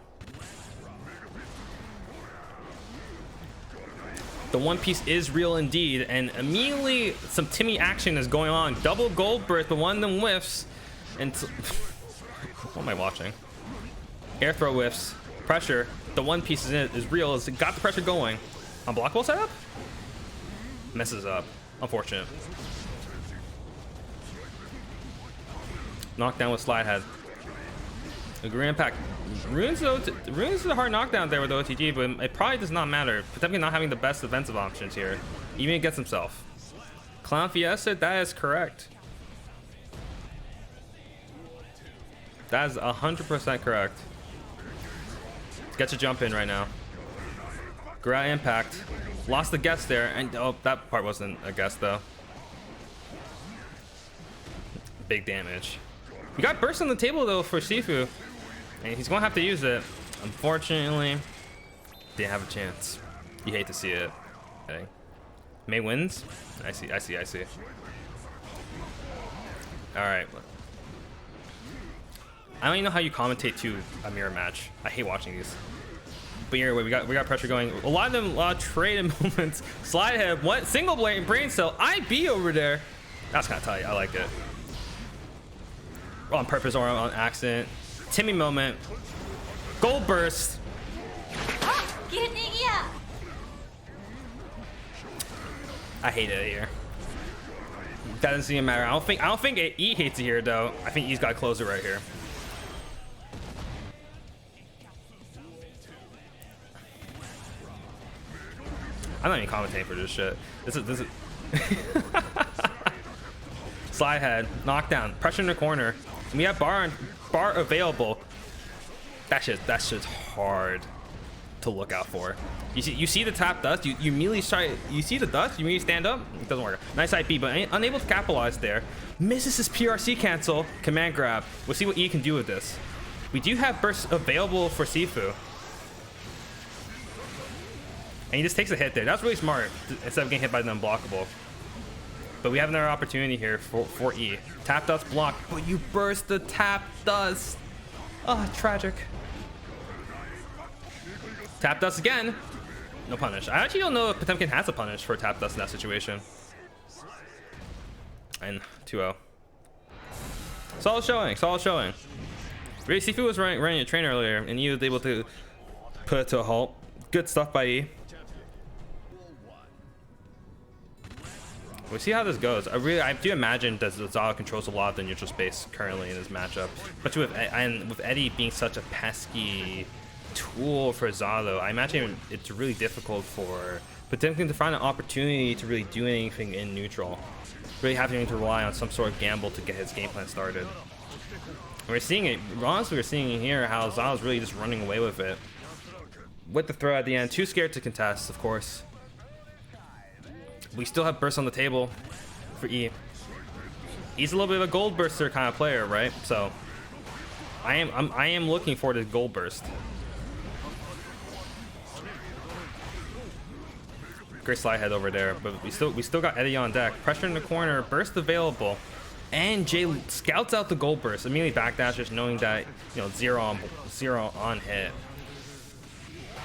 The One Piece is real indeed, and immediately some Timmy action is going on. Double gold burst, but one of them whiffs. And what am I watching? Air throw whiffs. Pressure. The One Piece is real. It's got the pressure going. Unblockable setup? Messes up. Unfortunate. Knockdown with slide head. Agree impact. Runes is a hard knockdown there with the OTG, but it probably does not matter. Potentially not having the best defensive options here. Even against himself. Clown Fiesta, that is correct. That is 100% correct. Let's get your jump in right now. Great impact. Lost the guess there, and oh, that part wasn't a guess though. Big damage. We got burst on the table though for Sifu, and he's gonna have to use it. Unfortunately, didn't have a chance. You hate to see it. Okay. May wins. I see. All right. I don't even know how you commentate to a mirror match. I hate watching these. But anyway, we got pressure going. A lot of them, a lot of trade moments. Slide head, what? Single blade, brain cell, IB over there. That's kind of tight. I like it. On purpose or on accident. Timmy moment. Gold burst. I hate it here. That doesn't seem to matter. I don't think E hates it here though. I think E's got to close it right here. I'm not even commentating for this shit. This is slide head, knockdown, pressure in the corner. And we have bar available. That's just hard to look out for. You see the tap dust. You immediately start. You see the dust. You immediately stand up. It doesn't work. Nice IP, but unable to capitalize there. Misses his PRC cancel. Command grab. We'll see what E can do with this. We do have burst available for Sifu. And he just takes a hit there. That's really smart instead of getting hit by the unblockable. But we have another opportunity here for E. Tap dust block, but you burst the tap dust. Oh, tragic. Tap dust again. No punish. I actually don't know if Potemkin has a punish for tap dust in that situation. And 2-0. Solid showing, solid showing. Really, Sifu was running a train earlier, and he was able to put it to a halt. Good stuff by E. We'll see how this goes. I do imagine that Zaza controls a lot of the neutral space currently in this matchup, especially with Eddie being such a pesky tool for Zaza. I imagine it's really difficult for Potemkin to find an opportunity to really do anything in neutral. Really having to rely on some sort of gamble to get his game plan started. And we're seeing it. Honestly, we're seeing here how Zaza's really just running away with it. With the throw at the end, too scared to contest, of course. We still have burst on the table for E. He's a little bit of a gold burster kind of player, right? So I am looking for the gold burst. Great slide head over there, but we still got Eddie on deck. Pressure in the corner, burst available, and Jay scouts out the gold burst. Immediately backdashes, knowing that zero on hit.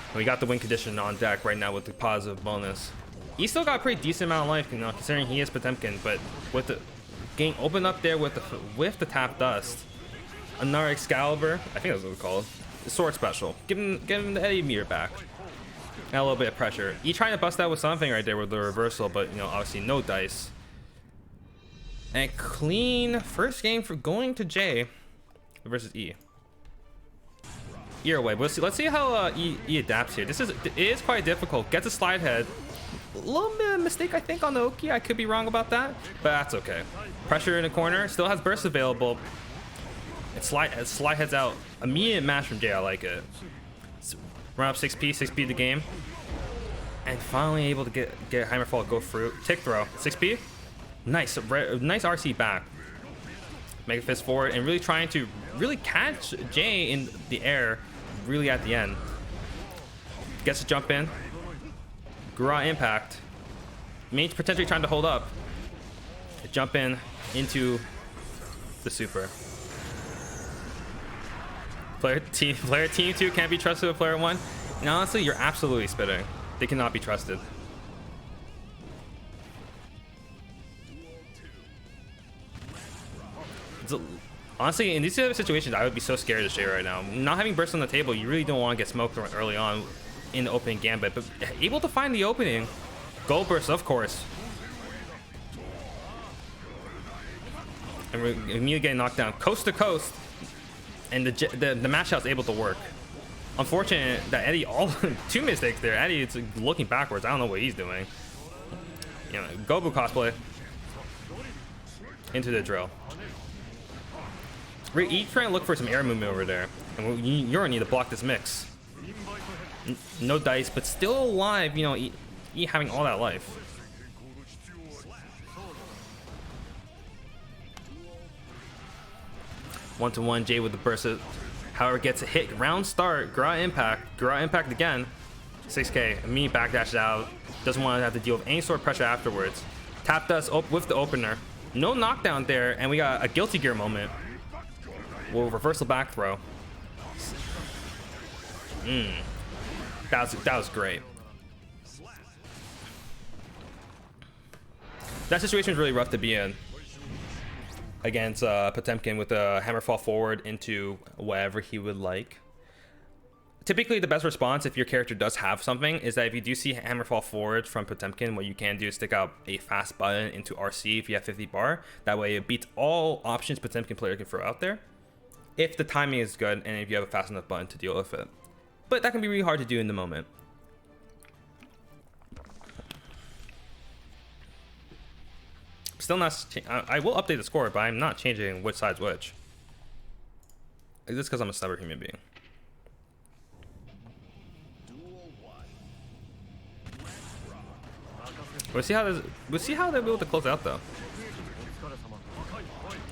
And we got the win condition on deck right now with the positive bonus. He still got a pretty decent amount of life, considering he is Potemkin, but with the getting open up there with the tap dust, another Excalibur, I think that's what it's called, the sword special, give him the Eddie meter back, and a little bit of pressure. He trying to bust out with something right there with the reversal, but obviously no dice. And a clean first game for going to J versus E. Either way, let's see how E adapts here. It is quite difficult. Gets a slide head. little bit of mistake, I think, on the Oki. I could be wrong about that, but that's okay. Pressure in the corner. Still has burst available. And slide heads out. Immediate match from Jay. I like it. Run up 6P the game. And finally able to get Hammerfall go through. Tick throw. 6P. Nice RC back. Mega Fist forward and really trying to catch Jay in the air really at the end. Gets to jump in. Gra impact. Mage potentially trying to hold up. Jump in into the super. Player team 2 can't be trusted with player 1. And honestly, you're absolutely spitting. They cannot be trusted. Honestly, in these type of situations, I would be so scared of Shay right now. Not having burst on the table, you really don't want to get smoked early on in the opening gambit, but able to find the opening. Gold burst, of course. And we're immediately getting knocked down coast to coast, and the mash out's able to work. Unfortunate that Eddie, two mistakes there. Eddie is looking backwards. I don't know what he's doing. You know, Gobu cosplay into the drill. We're trying to look for some air movement over there, and you're gonna need to block this mix. No dice, but still alive. You know, E having all that life. One-to-one, Jay with the burst. However, gets a hit. Round start. Gra impact again. 6K. Me backdashes out. Doesn't want to have to deal with any sort of pressure afterwards. Tapped us with the opener. No knockdown there, and we got a guilty gear moment. Well, reversal back throw. That was great. That situation was really rough to be in against Potemkin with a Hammerfall forward into whatever he would like. Typically, the best response if your character does have something is that if you do see Hammerfall forward from Potemkin, what you can do is stick out a fast button into RC if you have 50 bar. That way it beats all options Potemkin player can throw out there, if the timing is good and if you have a fast enough button to deal with it. But that can be really hard to do in the moment. Still not. I will update the score, but I'm not changing which side's which. Is this because I'm a stubborn human being? We'll see how they're able to close out though.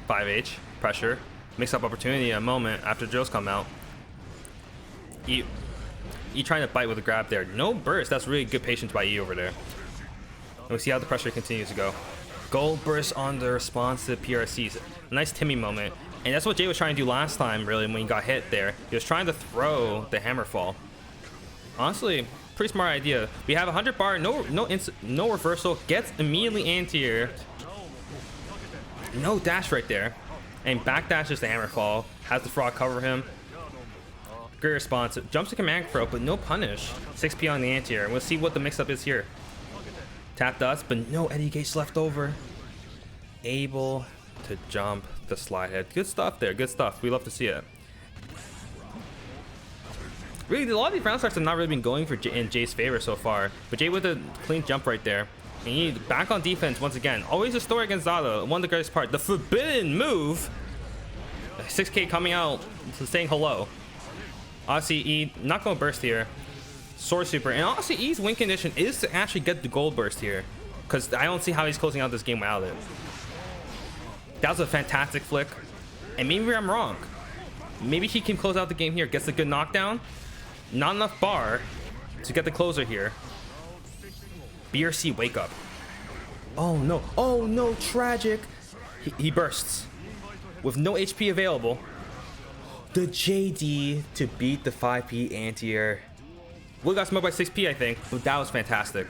5H pressure, mix up opportunity a moment after drills come out. E trying to bite with a grab there. No burst. That's really good patience by E over there. And we'll see how the pressure continues to go. Gold burst on the response to PRCs. Nice Timmy moment. And that's what Jay was trying to do last time, really, when he got hit there. He was trying to throw the Hammerfall. Honestly, pretty smart idea. We have 100 bar, no reversal. Gets immediately anti-air. No dash right there. And back dashes the Hammerfall. Has the frog cover him. Great response. Jumps to command throw, but no punish. 6P on the anti-air. We'll see what the mix-up is here. Tap dust, but no Eddie Gage left over. Able to jump the slide head. Good stuff there. Good stuff. We love to see it. Really, a lot of these round starts have not really been going for in Jay's favor so far. But Jay with a clean jump right there. And he back on defense once again. Always a story against Zado. One of the greatest part. The forbidden move. 6K coming out, saying hello. Obviously, E not going to burst here. Sword super. And honestly, E's win condition is to actually get the gold burst here. Because I don't see how he's closing out this game without it. That was a fantastic flick. And maybe I'm wrong. Maybe he can close out the game here. Gets a good knockdown. Not enough bar to get the closer here. BRC, wake up. Oh no. Oh no, tragic. He bursts. With no HP available. The JD to beat the 5P anti-air. We got smoked by 6P, I think, but that was fantastic.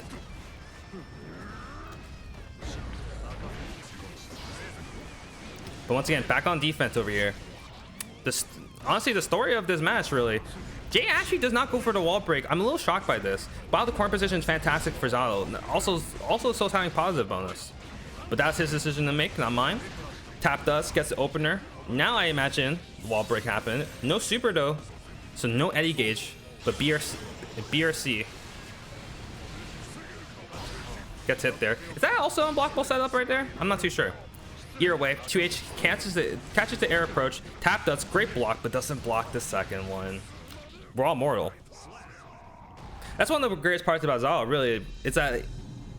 But once again, back on defense over here. Honestly, the story of this match, really, Jay actually does not go for the wall break. I'm a little shocked by this. While the corner position is fantastic for Zato, also still having positive bonus. But that's his decision to make, not mine. Tap dust, gets the opener. Now I imagine the wall break happened. No super though, so no Eddie Gage, but BRC. Gets hit there. Is that also unblockable setup right there? I'm not too sure. Either way, 2H catches the air approach. Tap does great block, but doesn't block the second one. We're all mortal. That's one of the greatest parts about Zao, really. It's that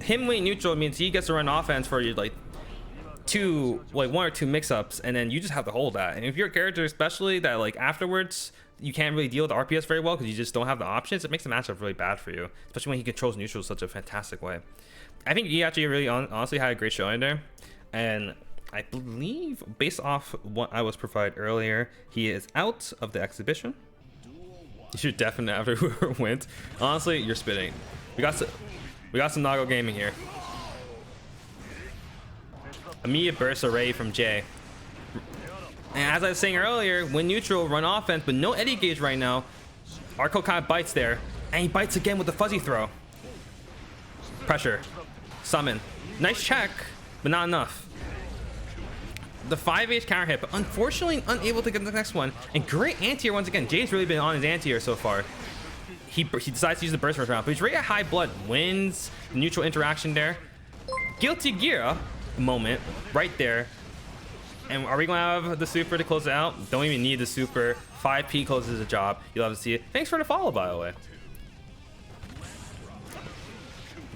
him winning neutral means he gets to run offense for like one or two mix-ups, and then you just have to hold that. And if you're a character, especially that like afterwards, you can't really deal with RPS very well because you just don't have the options, it makes the matchup really bad for you, especially when he controls neutral in such a fantastic way. I think he actually really honestly had a great showing there, and I believe based off what I was provided earlier, he is out of the exhibition. You should definitely after whoever wins. Honestly, you're spitting. We got some Nago gaming here. Immediate burst array from Jay. And as I was saying earlier, when neutral, run offense, but no Eddie gauge right now. Arco kind of bites there, and he bites again with the fuzzy throw. Pressure. Summon. Nice check, but not enough. The 5H counter hit, but unfortunately unable to get the next one. And great anti-air once again. Jay's really been on his anti-air so far. He decides to use the burst first round, but he's right at high blood. Wins the neutral interaction there. Guilty Gear moment right there. And are we going to have the super to close it out? Don't even need the super. 5P closes the job. You'll have to see it. Thanks for the follow, by the way.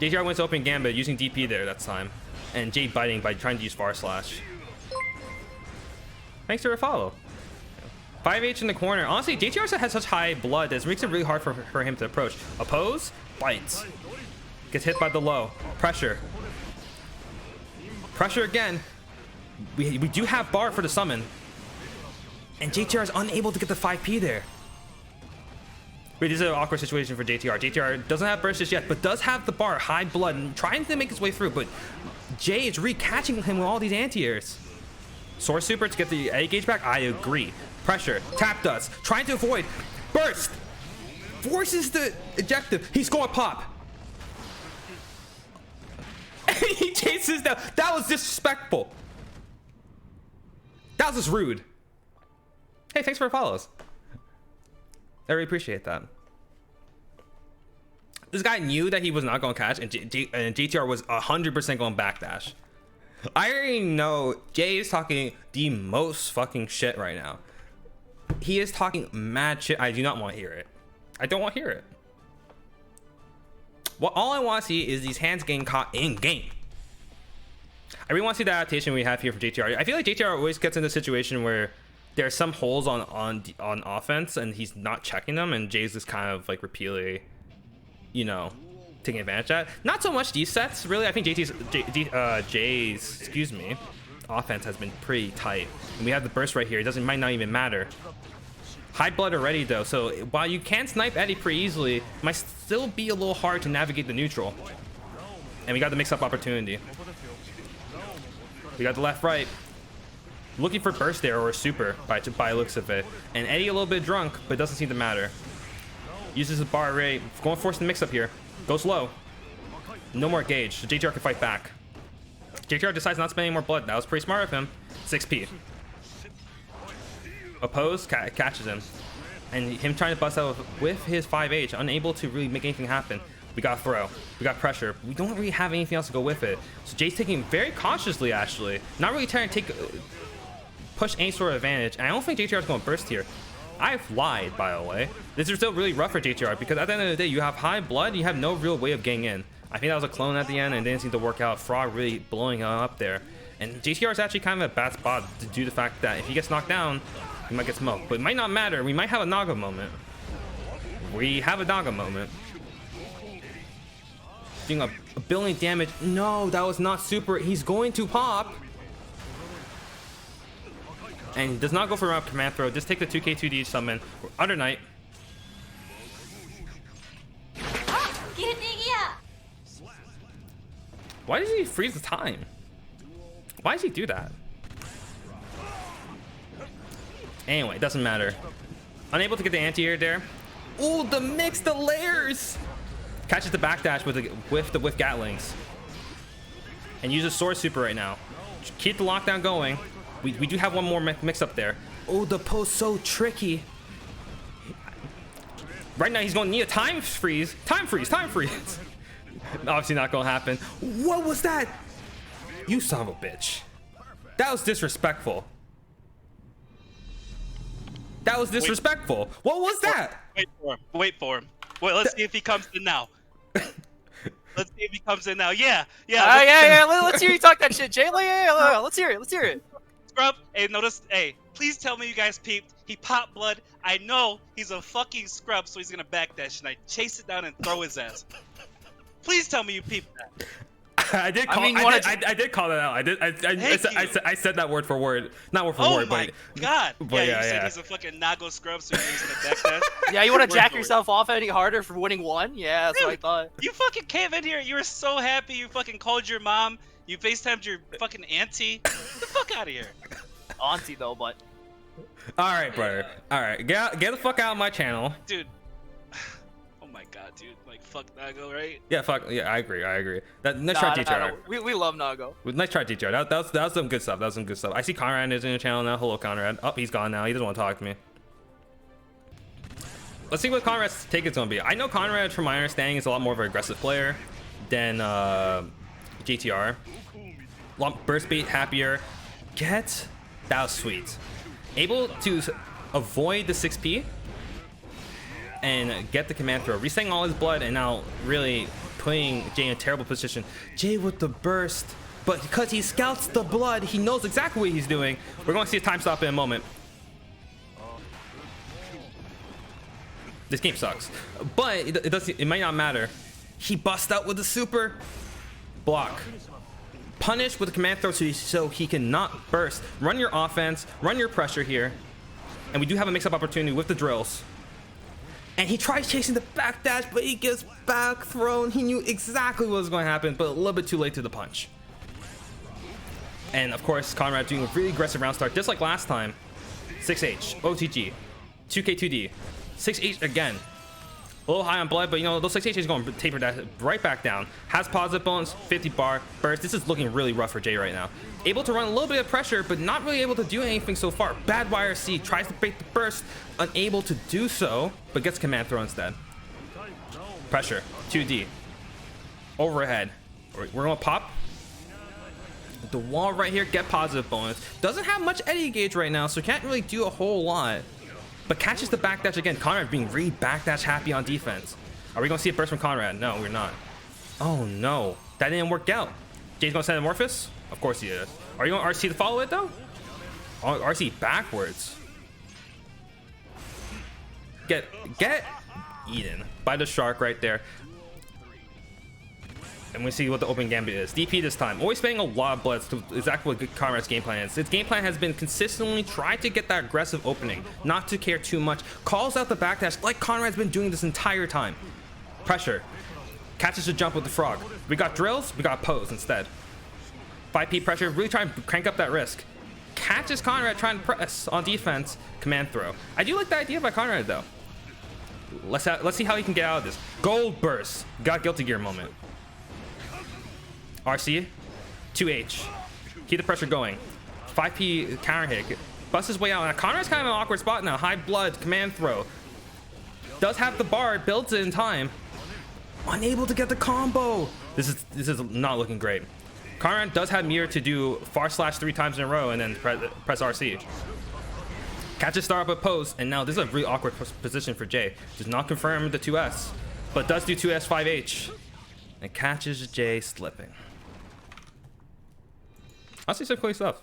JTR wins open gambit using DP there that time. And Jay biting by trying to use far slash. Thanks for the follow. 5H in the corner. Honestly, JTR has such high blood that it makes it really hard for him to approach. Oppose, bites. Gets hit by the low. Pressure. Pressure again. We do have bar for the summon. And JTR is unable to get the 5P there. Wait, this is an awkward situation for JTR. JTR doesn't have burst just yet, but does have the bar, high blood, and trying to make his way through. But Jay is re-catching him with all these anti-airs. Source super to get the A gauge back. I agree. Pressure. Tap does. Trying to avoid. Burst. Forces the ejective. He's going to pop. And he chases down. That was disrespectful. That was just rude. Hey, thanks for the follows. I really appreciate that. This guy knew that he was not going to catch, and JTR was 100% going backdash. I already know Jay is talking the most fucking shit right now. He is talking mad shit. I do not want to hear it. I don't want to hear it. Well, all I want to see is these hands getting caught in game. I really want to see the adaptation we have here for JTR. I feel like JTR always gets in a situation where there are some holes on offense and he's not checking them, and Jay's just kind of like repeatedly, you know, taking advantage of that. Not so much these sets, really. I think Jay's offense has been pretty tight. And we have the burst right here. It might not even matter. High blood already though, so while you can snipe Eddie pretty easily, it might still be a little hard to navigate the neutral. And we got the mix-up opportunity. We got the left-right. Looking for burst there or a super by looks of it. And Eddie a little bit drunk, but it doesn't seem to matter. Uses his bar array. Going to force the mix-up here. Goes low. No more gauge, so JTR can fight back. JTR decides not to spend any more blood. That was pretty smart of him. 6P. Oppose, catches him. And him trying to bust out with his 5H, unable to really make anything happen. We got throw. We got pressure. We don't really have anything else to go with it. So Jay's taking very cautiously, actually. Not really trying to push any sort of advantage. And I don't think JTR is going to burst here. I've lied, by the way. This is still really rough for JTR because at the end of the day, you have high blood. You have no real way of getting in. I think that was a clone at the end and it didn't seem to work out. Frog really blowing up there. And JTR is actually kind of a bad spot due to the fact that if he gets knocked down, he might get smoked. But it might not matter. We might have a Naga moment. We have a Naga moment. Doing a billion damage. No, that was not super. He's going to pop. And he does not go for a command throw. Just take the 2K2D summon. We're under Knight. Why does he freeze the time? Why does he do that? Anyway, it doesn't matter. Unable to get the anti-air there. Oh, the mix, the layers! Catches the backdash with the whiff Gatlings. And uses Sword Super right now. Keep the lockdown going. We do have one more mix up there. Oh, the post so tricky. Right now he's going to need a time freeze. Time freeze, time freeze. Obviously not gonna happen. What was that? You son of a bitch. That was disrespectful. That was disrespectful. What was that? Wait for him. Wait for him. Wait, let's see if he comes in now. Let's see if he comes in now. Yeah. Let's hear you talk that shit, Jay. Let's hear it. Let's hear it. Scrub. Hey, notice. Hey, please tell me you guys peeped. He popped blood. I know he's a fucking scrub, so he's gonna backdash, and I chase it down and throw his ass. Please tell me you peeped that. I did call. I did call that out. I said that word for word, not word for word. Oh my god! But you said he's a fucking Nago scrub, so he's gonna backdash. Yeah, you want to jack yourself off any harder for winning one? Yeah, that's what I thought. You fucking came in here. You were so happy. You fucking called your mom. You FaceTimed your fucking auntie. Get the fuck out of here. Auntie though, but. All right, brother. All right, get the fuck out of my channel, dude. Oh my god, dude. Like fuck Nago, right? Yeah, fuck. Yeah, I agree. Nice try, GTR. We love Nago. Nice try, GTR. That was some good stuff. That was some good stuff. I see Conrad is in the channel now. Hello, Conrad. Oh, he's gone now. He doesn't want to talk to me. Let's see what Conrad's take is gonna be. I know Conrad, from my understanding, is a lot more of an aggressive player than GTR. Burst bait, happier. That was sweet. Able to avoid the 6P and get the command throw, resetting all his blood, and now really putting Jay in a terrible position. Jay with the burst, but because he scouts the blood, he knows exactly what he's doing. We're going to see a time stop in a moment. This game sucks, but it might not matter. He busts out with the super block. Punish with a command throw so he cannot burst. Run your offense, run your pressure here. And we do have a mix-up opportunity with the drills. And he tries chasing the backdash, but he gets back thrown. He knew exactly what was going to happen, but a little bit too late to the punch. And of course, Conrad doing a really aggressive round start, just like last time. 6H, OTG, 2K2D, 6H again. A little high on blood, but you know, those 6H is going to taper that right back down. Has positive bonus, 50 bar burst. This is looking really rough for Jay right now. Able to run a little bit of pressure, but not really able to do anything so far. Bad YRC, tries to bait the burst, unable to do so, but gets command throw instead. Pressure, 2D. Overhead. We're going to pop. The wall right here, get positive bonus. Doesn't have much Eddie gauge right now, so can't really do a whole lot. But catches the backdash again. Conrad being really backdash happy on defense. Are we going to see a burst from Conrad? No, we're not. Oh, no. That didn't work out. Jay's going to send Amorphous? Of course he is. Are you going to RC to follow it, though? Oh, RC backwards. Get eaten by the shark right there. And we see what the open gambit is. DP this time. Always spending a lot of blood to exactly what Conrad's game plan is. Its game plan has been consistently try to get that aggressive opening, not to care too much. Calls out the backdash like Conrad's been doing this entire time. Pressure. Catches the jump with the frog. We got drills, we got pose instead. 5P pressure, really trying to crank up that risk. Catches Conrad trying to press on defense. Command throw. I do like the idea by Conrad though. Let's see how he can get out of this. Gold burst. Got Guilty Gear moment. RC, 2H, keep the pressure going. 5P counter hit, busts his way out. Now Conrad's kind of in an awkward spot now. High blood, command throw. Does have the bar, builds it in time. Unable to get the combo. This is not looking great. Conrad does have mirror to do // 3 times in a row and then press RC. Catches star up a pose, and now this is a really awkward position for Jay. Does not confirm the 2S, but does do 2S 5H. And catches Jay slipping. I'll see some cool stuff.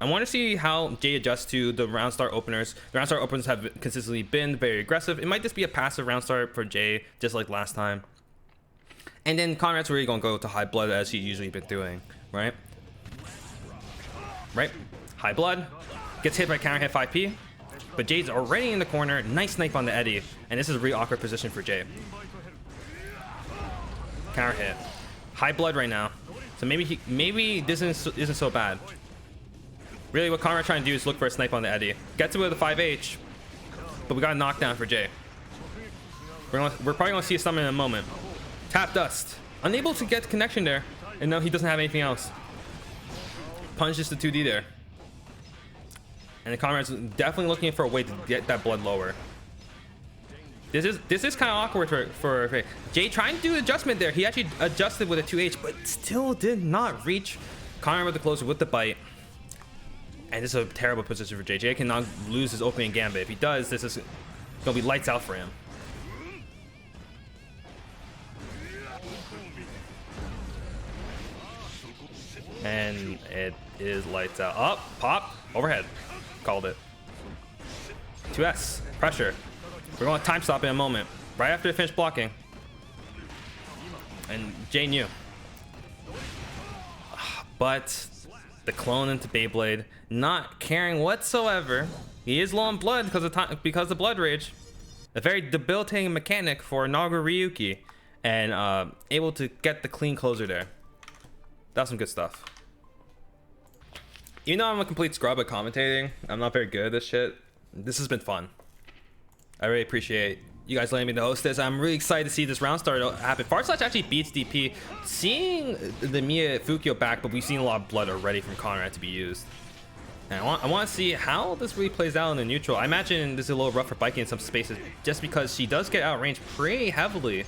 I want to see how Jay adjusts to the round start openers. The round start openers have consistently been very aggressive. It might just be a passive round start for Jay, just like last time. And then Conrad's really going to go to high blood as he's usually been doing, right? Right? High blood. Gets hit by counter hit 5P. But Jay's already in the corner. Nice snipe on the Eddie. And this is a really awkward position for Jay. Counter hit. High blood right now. So maybe this isn't so bad. Really what Conrad's trying to do is look for a snipe on the Eddie. Gets it with a 5H. But we got a knockdown for Jay. We're probably going to see a summon in a moment. Tap dust. Unable to get connection there. And no, he doesn't have anything else. Punches the 2D there. And the Conrad's definitely looking for a way to get that blood lower. This is kind of awkward for Jay trying to do adjustment there. He actually adjusted with a 2H, but still did not reach Connor with the closer with the bite. And this is a terrible position for Jay. Jay cannot lose his opening gambit. If he does, this is gonna be lights out for him. And it is lights out. Up, pop, overhead. Called it. 2S, pressure. We're going to time stop in a moment. Right after they finish blocking. And Jay knew. But the clone into Beyblade, not caring whatsoever. He is low on blood because of blood rage. A very debilitating mechanic for Nago Ryuki. And able to get the clean closer there. That's some good stuff. Even though I'm a complete scrub at commentating, I'm not very good at this shit. This has been fun. I really appreciate you guys letting me host this. I'm really excited to see this round start happen. Farslash actually beats DP. Seeing the Mia Fukio back, but we've seen a lot of blood already from Conrad to be used. And I want to see how this really plays out in the neutral. I imagine this is a little rough for Biking in some spaces, just because she does get outranged pretty heavily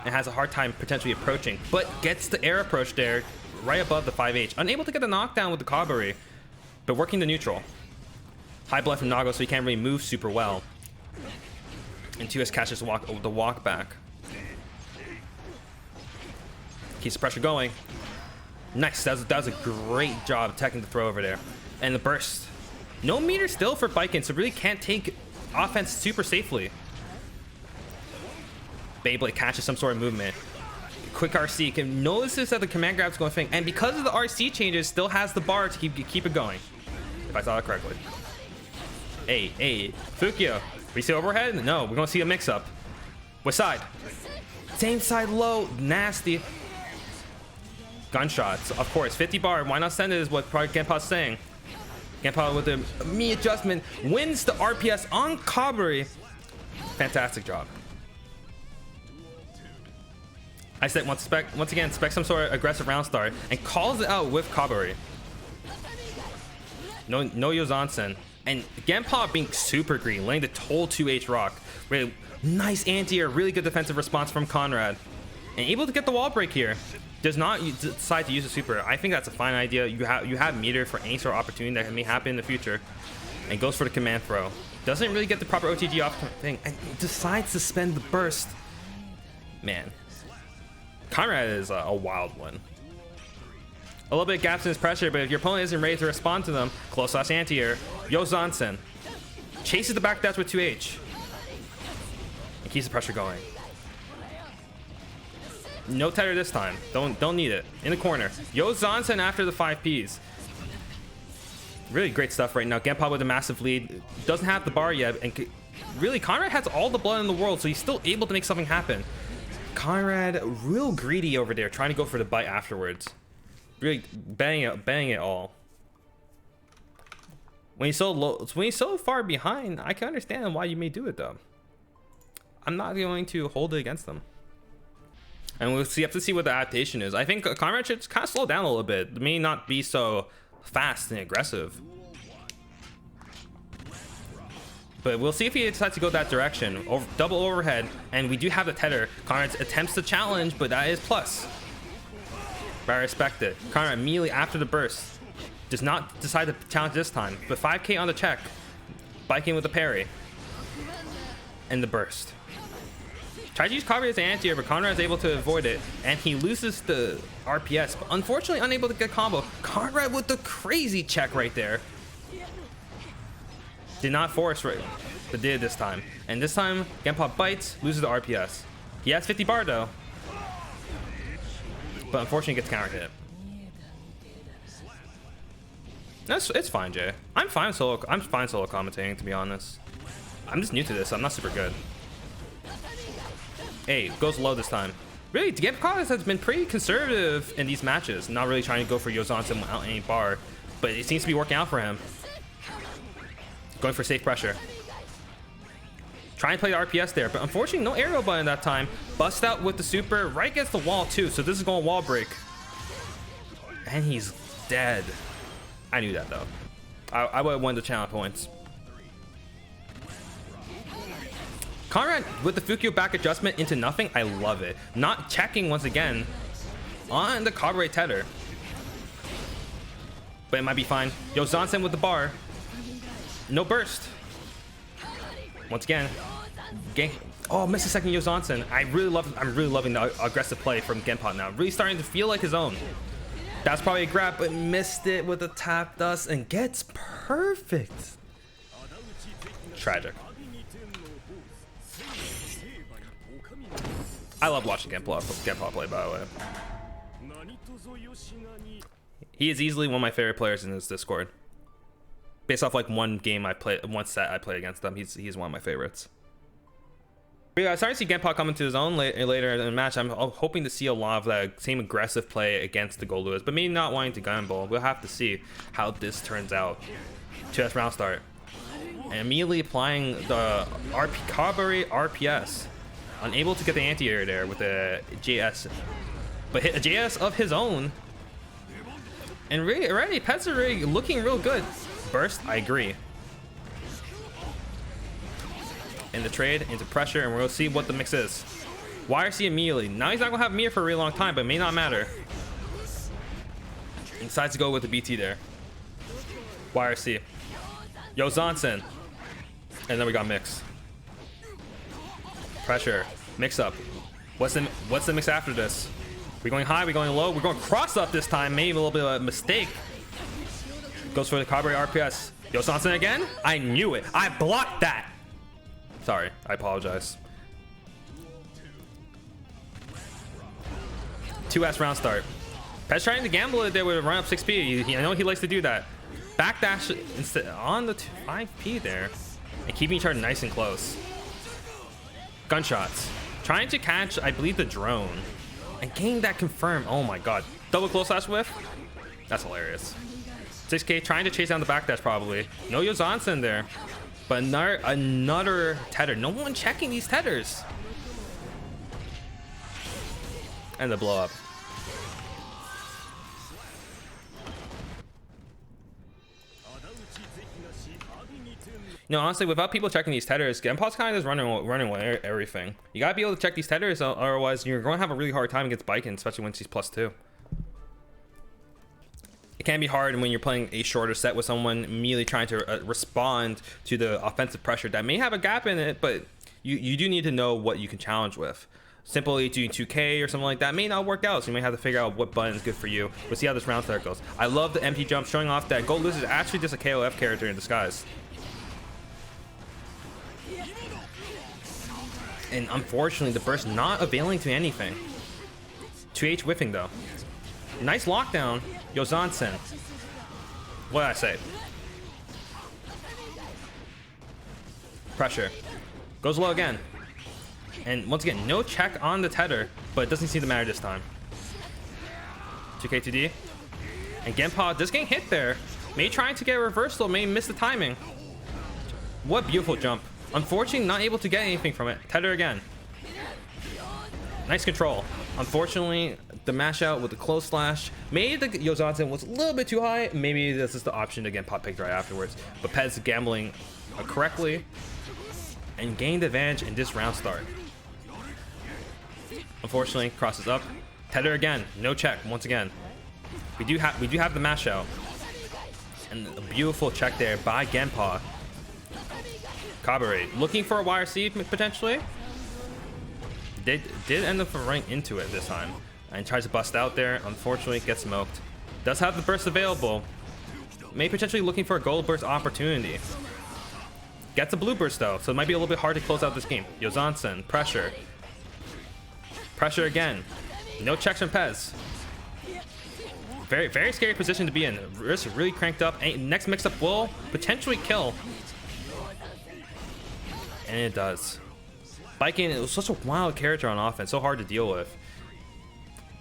and has a hard time potentially approaching, but gets the air approach there right above the 5H. Unable to get the knockdown with the Kabari, but working the neutral. High blood from Nago, so he can't really move super well. And 2S catches the walk back. Keeps the pressure going. Nice, that was a great job taking the throw over there. And the burst. No meter still for Biken, so really can't take offense super safely. Beyblade catches some sort of movement. Quick RC, can notice that the command grab's going thing, and because of the RC changes, still has the bar to keep it going. If I saw that correctly. Hey, Fukio. We see overhead? No, we're gonna see a mix-up. What side? Same side low, nasty. Gunshots, of course. 50 bar, why not send it is what Genpa's saying. Genpa with a me adjustment wins the RPS on Kabari. Fantastic job. I said once again, expect some sort of aggressive round start and calls it out with Kabari. No Yozansen. And Genpa being super green, laying the total 2H rock. Really nice anti-air, really good defensive response from Conrad. And able to get the wall break here. Does not decide to use a super. I think that's a fine idea. You have meter for any sort of opportunity that may happen in the future. And goes for the command throw. Doesn't really get the proper OTG off thing. And decides to spend the burst. Man. Conrad is a wild one. A little bit of gaps in his pressure, but if your opponent isn't ready to respond to them, close slash anti-air. Yozansen chases the back dash with 2H. And keeps the pressure going. No tether this time. Don't need it. In the corner. Yozansen after the 5Ps. Really great stuff right now. Genpa with a massive lead. Doesn't have the bar yet. And really, Conrad has all the blood in the world, so he's still able to make something happen. Conrad, real greedy over there, trying to go for the bite afterwards. Really banging it all. When he's so low, when he's so far behind, I can understand why you may do it though. I'm not going to hold it against them. And we'll have to see what the adaptation is. I think Conrad should kind of slow down a little bit. It may not be so fast and aggressive. But we'll see if he decides to go that direction. Double overhead, and we do have the tether. Conrad attempts to challenge, but that is plus. But I respect it. Conrad immediately after the burst does not decide to challenge this time. But 5K on the check. Biking with the parry. And the burst. Tried to use Kabari as an anti-air, but Conrad is able to avoid it. And he loses the RPS, but unfortunately unable to get combo. Conrad with the crazy check right there. Did not force right, but did this time. And this time, Genpa bites, loses the RPS. He has 50 bar though. But unfortunately gets counter hit. It's fine, Jay. I'm fine solo commentating, to be honest. I'm just new to this, so I'm not super good. Hey, goes low this time. Really, Genpa has been pretty conservative in these matches, not really trying to go for Yozansen without any bar, but it seems to be working out for him. Going for safe pressure. Trying to play the RPS there, but unfortunately no aerial button that time. Bust out with the super right against the wall too, so this is going wall break. And he's dead. I knew that though. I would have won the challenge points. Conrad with the Fukio back adjustment into nothing. I love it. Not checking once again on the Cabaret tether. But it might be fine. Yo, Zansen with the bar. No burst. Once again. Oh, missed a second Yo Zansen. I'm really loving the aggressive play from Genpot now. Really starting to feel like his own. That's probably a grab, but missed it with a tap dust and gets perfect. Tragic. I love watching Genpot play, by the way. He is easily one of my favorite players in this Discord. Based off like one game I played, one set I played against him, he's one of my favorites. But yeah, I'm starting to see Genpot come into his own later in the match. I'm hoping to see a lot of that same aggressive play against the Gold Lewis, but maybe not wanting to gamble. We'll have to see how this turns out. 2S round start. And immediately applying the Cabaret RPS. Unable to get the anti-air there with a JS. But hit a JS of his own. And really, already, Pets are really looking real good. Burst, I agree. In the trade, into pressure, and we'll see what the mix is. YRC immediately. Now he's not going to have Mir for a really long time, but it may not matter. He decides to go with the BT there. YRC. Yo, Zansen. And then we got mix. Pressure. Mix up. What's the mix after this? We going high? We going low? We're going cross up this time. Maybe a little bit of a mistake. Goes for the Cabaret RPS. Yo, Zansen again? I knew it. I blocked that. Sorry. I apologize. 2S round start. Pet's trying to gamble it there with a run up 6P. I know he likes to do that. Backdash instead on the 5P there. And keeping each other nice and close. Gunshots. Trying to catch, I believe, the drone. And getting that confirmed. Oh my god. Double close slash whiff? That's hilarious. 6K trying to chase down the backdash probably. No Yo Zansen there. But another tether. No one checking these tethers. And the blow up. You know, honestly, without people checking these tethers, Genpot's kind of just running away everything. You gotta be able to check these tethers, otherwise you're going to have a really hard time against Biken, especially when she's +2. It can be hard when you're playing a shorter set with someone immediately trying to respond to the offensive pressure that may have a gap in it, but you do need to know what you can challenge with. Simply doing 2K or something like that may not work out, so you may have to figure out what button is good for you. We'll see how this round start goes. I love the empty jump, showing off that Gold Lewis is actually just a KOF character in disguise. And unfortunately, the burst not availing to anything. 2H whiffing though. Nice lockdown. Yo Zansen. What did I say? Pressure. Goes low again. And once again, no check on the tether, but it doesn't seem to matter this time. 2K2D. And Genpot just getting hit there. May trying to get a reversal, may miss the timing. What beautiful jump. Unfortunately, not able to get anything from it. Tether again. Nice control. Unfortunately, the mash out with the close slash made the Yo Zansen was a little bit too high. Maybe this is the option to get pot picked right afterwards. But Pez gambling correctly and gained advantage in this round start. Unfortunately, crosses up. Tether again. No check once again. We do have the mash out. And a beautiful check there by Genpot. Cabaret looking for a YRC potentially. Did end up running into it this time and tries to bust out there. Unfortunately, gets smoked. Does have the burst available. May potentially looking for a gold burst opportunity. Gets a blue burst though, so it might be a little bit hard to close out this game. Yo Zansen, pressure. Pressure again. No checks from Pez. Very, very scary position to be in. Wrist really cranked up. Next mix-up will potentially kill. And it does. Biking, it was such a wild character on offense, so hard to deal with.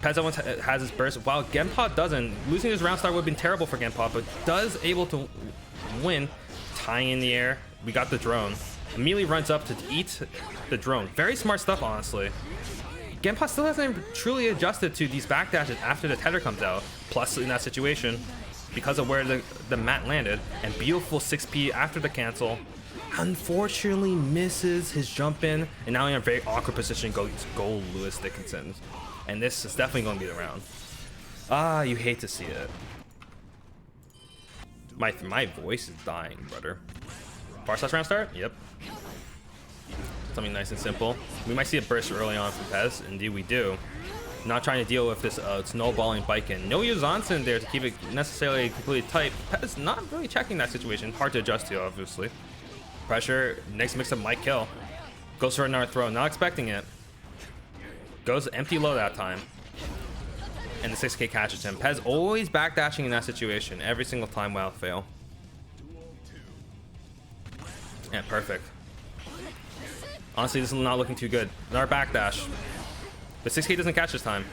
Pez has his burst, while Genpot doesn't. Losing this round start would have been terrible for Genpot, but does able to win. Tying in the air, we got the drone. Immediately runs up to eat the drone. Very smart stuff, honestly. Genpot still hasn't truly adjusted to these backdashes after the tether comes out. Plus, in that situation, because of where the mat landed, and beautiful 6P after the cancel. Unfortunately misses his jump in, and now in a very awkward position goes goal Lewis Dickinson. And this is definitely going to be the round. Ah, you hate to see it. My voice is dying, brother. Far slash round start? Yep. Something nice and simple. We might see a burst early on from Pez. Indeed we do. Not trying to deal with this snowballing bike in. No Yuzansen there to keep it necessarily completely tight. Pez not really checking that situation. Hard to adjust to, obviously. Pressure. Next mix-up might kill. Goes for another throw. Not expecting it. Goes empty low that time. And the 6K catches him. Pez always backdashing in that situation. Every single time without fail. Yeah, perfect. Honestly, this is not looking too good. Another backdash. The 6K doesn't catch this time.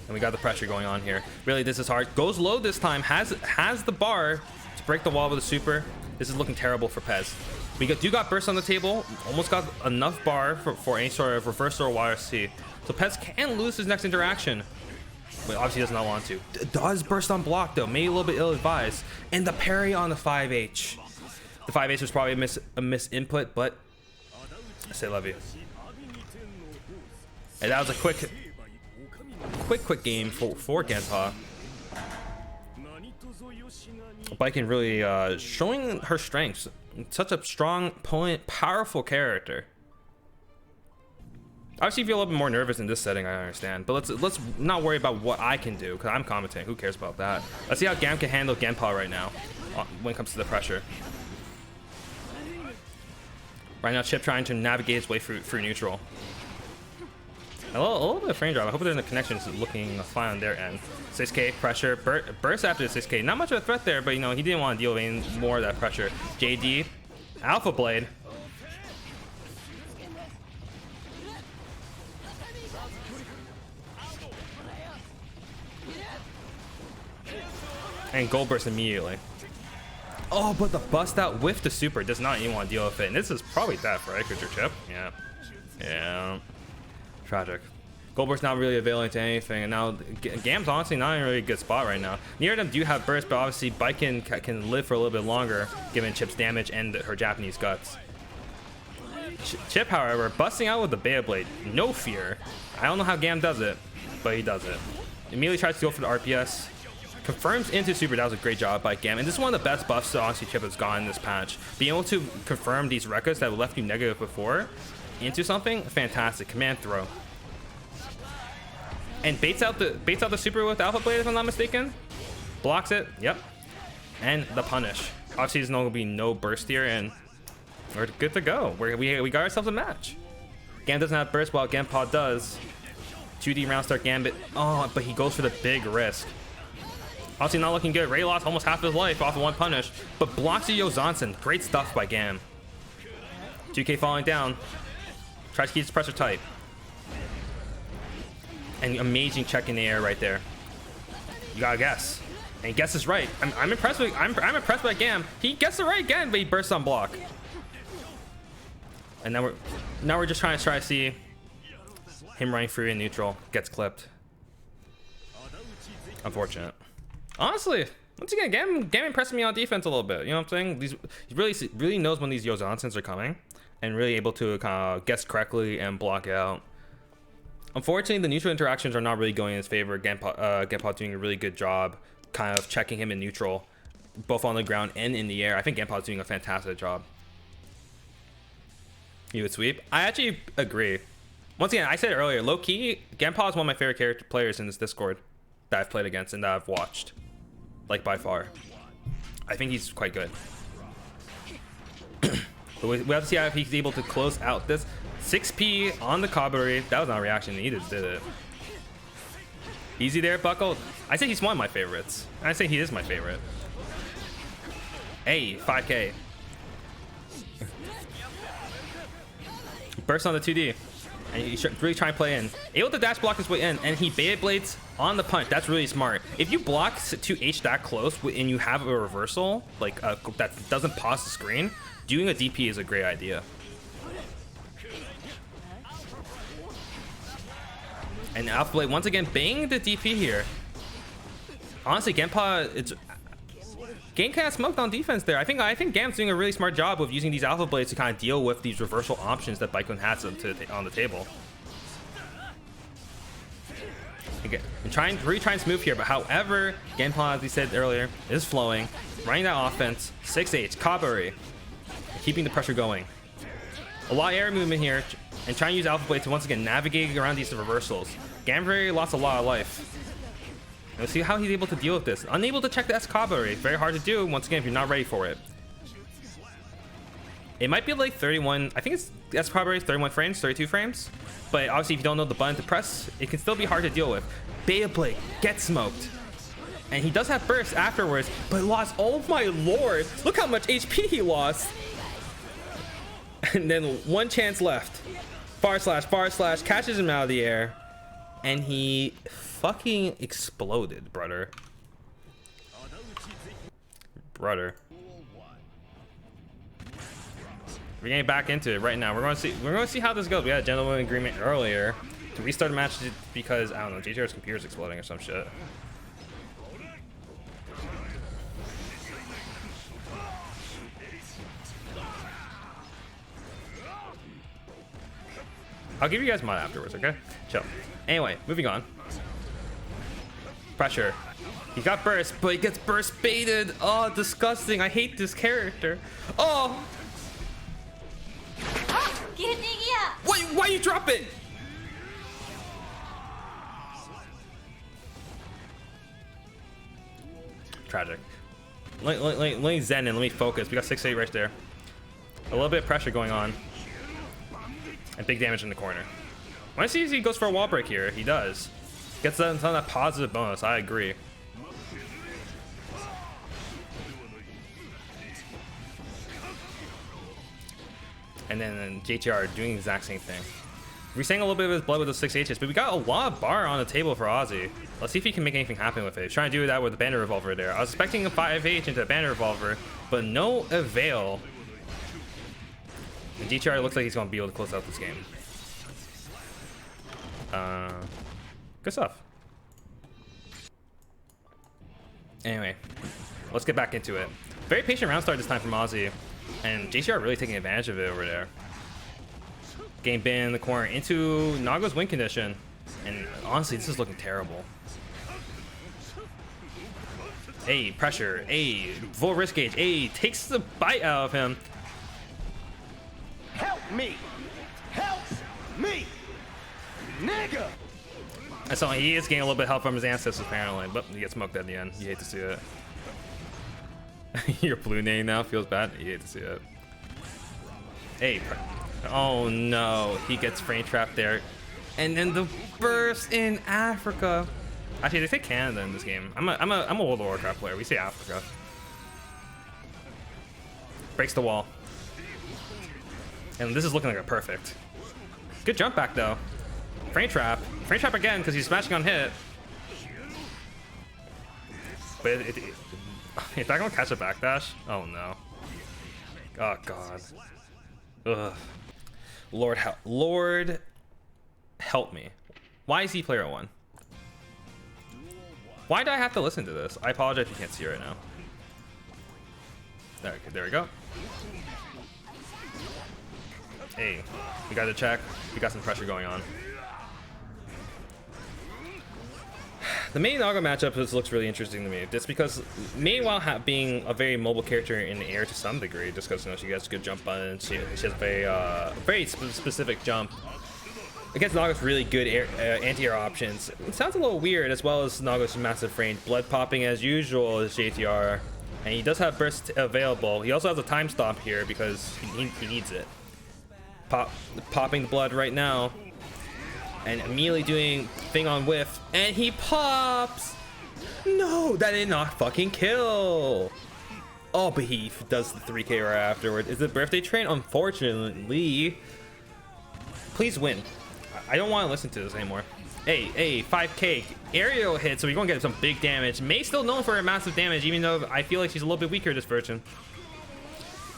And we got the pressure going on here. Really, this is hard. Goes low this time. Has the bar to break the wall with a super. This is looking terrible for Pez. We do got burst on the table. Almost got enough bar for any sort of reversal or YRC. So Pez can lose his next interaction. But obviously does not want to. Does burst on block though. Maybe a little bit ill-advised. And the parry on the 5H. The 5H was probably a miss input, but I say love you. And that was a quick game for Genpa. Baiken really showing her strengths. Such a strong, potent, powerful character. Obviously, if you're a little bit more nervous in this setting, I understand. But let's not worry about what I can do, because I'm commentating. Who cares about that? Let's see how Gam can handle Genpa right now when it comes to the pressure. Right now, Chip trying to navigate his way through neutral. A little bit of frame drop. I hope the connection is looking fine on their end. 6K pressure, burst after the 6K. Not much of a threat there, but you know he didn't want to deal with any more of that pressure. JD, Alpha Blade. And gold burst immediately. Oh, but the bust out with the super does not even want to deal with it. And this is probably death, right? Because your Chip. Yeah. Yeah. Tragic. Goldberg's not really availing to anything, and now Gam's honestly not in a really good spot right now. Neither of them do have burst, but obviously Baiken can live for a little bit longer given Chip's damage and her Japanese guts. Chip, however, busting out with the Beta Blade. No fear. I don't know how Gam does it, but he does it. Immediately tries to go for the RPS. Confirms into super. That was a great job by Gam. And this is one of the best buffs that honestly Chip has gotten in this patch. Being able to confirm these records that left you negative before into something, fantastic. Command throw. And baits out the super with Alpha Blade, if I'm not mistaken. Blocks it. Yep. And the punish. Obviously, there's going to be no burst here, and we're good to go. We got ourselves a match. Gam doesn't have burst, while Genpa does. 2D round start Gambit. Oh, but he goes for the big risk. Obviously not looking good. Ray lost almost half his life off of one punish, but blocks the Yozansen. Great stuff by Gam. 2K falling down. Tries to keep his pressure tight. And amazing check in the air right there. You gotta guess. And he guesses right. I'm impressed with I'm impressed by Gam. He gets it right again, but he bursts on block. And now we're just trying to see him running free in neutral. Gets clipped. Unfortunate. Honestly, once again, Gam impressed me on defense a little bit. You know what I'm saying? He really knows when these Yozansens are coming, and really able to kind of guess correctly and block out. Unfortunately, the neutral interactions are not really going in his favor. Genpa doing a really good job kind of checking him in neutral, both on the ground and in the air. I think Genpa's doing a fantastic job. You would sweep? I actually agree. Once again, I said earlier, low-key, Genpa is one of my favorite players in this Discord that I've played against and that I've watched. Like, by far. I think he's quite good. But we have to see if he's able to close out this 6P on the Kabari. That was not a reaction. He just did it. Easy there, Buckle. I say he's one of my favorites. I say he is my favorite. Hey, 5K. Burst on the 2D. And you should really try and play in. Able to dash block his way in, and he Beta Blades on the punch. That's really smart. If you block 2H that close and you have a reversal, like that doesn't pause the screen, doing a DP is a great idea. And Alpha Blade once again banging the DP here. Honestly, Genpa, Game kind of smoked on defense there. I think Gam's doing a really smart job of using these alpha blades to kind of deal with these reversal options that Baikun has on the table. Again, really trying to move here, but however, game plan, as we said earlier, is flowing. Running that offense, 6H, Kabari, keeping the pressure going. A lot of air movement here, and trying to use alpha blade to once again navigate around these reversals. Gamberry lost a lot of life. Let's see how he's able to deal with this. Unable to check the S Kabari. Very hard to do, once again, if you're not ready for it. It might be like 31, I think it's S Kabari 31 frames, 32 frames. But obviously, if you don't know the button to press, it can still be hard to deal with. Beta Blade gets smoked. And he does have burst afterwards, but lost, oh my lord, look how much HP he lost. And then one chance left. Bar slash, catches him out of the air. And he fucking exploded, brother. We're getting back into it right now. We're going to see how this goes. We had a gentleman agreement earlier to restart the match because I don't know, JTR's computer's exploding or some shit. I'll give you guys mine afterwards, okay? Chill. Anyway, moving on. Pressure. He got burst, but he gets burst baited. Oh, disgusting. I hate this character. Oh! Why you drop it? Tragic. Let me zen in. Let me focus. We got 6-8 right there. A little bit of pressure going on. And big damage in the corner. When I see he goes for a wall break here, he does. Gets that positive bonus. I agree. And then JTR doing the exact same thing. We're saying a little bit of his blood with the 6Hs, but we got a lot of bar on the table for Ozzy. Let's see if he can make anything happen with it. He's trying to do that with the banner revolver there. I was expecting a 5H into a banner revolver, but no avail. And JTR looks like he's going to be able to close out this game. Good stuff. Anyway, let's get back into it. Very patient round start this time from Ozzy. And JTR really taking advantage of it over there. Game bin in the corner into Naga's win condition. And honestly, this is looking terrible. A pressure. A full risk gauge. A takes the bite out of him. Help me! Help me! Nigga! And so he is getting a little bit of help from his ancestors apparently, but he gets smoked at the end. You hate to see it. Your blue name now feels bad. You hate to see it. Hey, oh no, he gets frame trapped there. And then the burst in Africa. Actually, they say Canada in this game. I'm a World of Warcraft player. We say Africa. Breaks the wall. And this is looking like a perfect. Good jump back though. Frame trap. Frame trap again because he's smashing on hit. But is that gonna catch a backdash? Oh no. Oh god. Ugh. Lord help me. Why is he player 1? Why do I have to listen to this? I apologize if you can't see right now. There we go. Hey, we got to check. We got some pressure going on. The main Naga matchup looks really interesting to me. Just because Mei, while being a very mobile character in the air to some degree, just because she has good jump buttons, she has a very specific jump. Against Naga's really good anti-air options. It sounds a little weird, as well as Naga's massive range. Blood popping as usual is JTR, and he does have burst available. He also has a time stop here because he needs it. Popping the blood right now. And immediately doing thing on whiff, and he pops. No, that did not fucking kill. Oh, but he does the 3K right afterward. Is it birthday train? Unfortunately. Please win. I don't want to listen to this anymore. Hey, 5K aerial hit, so we're gonna get some big damage. Mei's still known for her massive damage, even though I feel like she's a little bit weaker this version.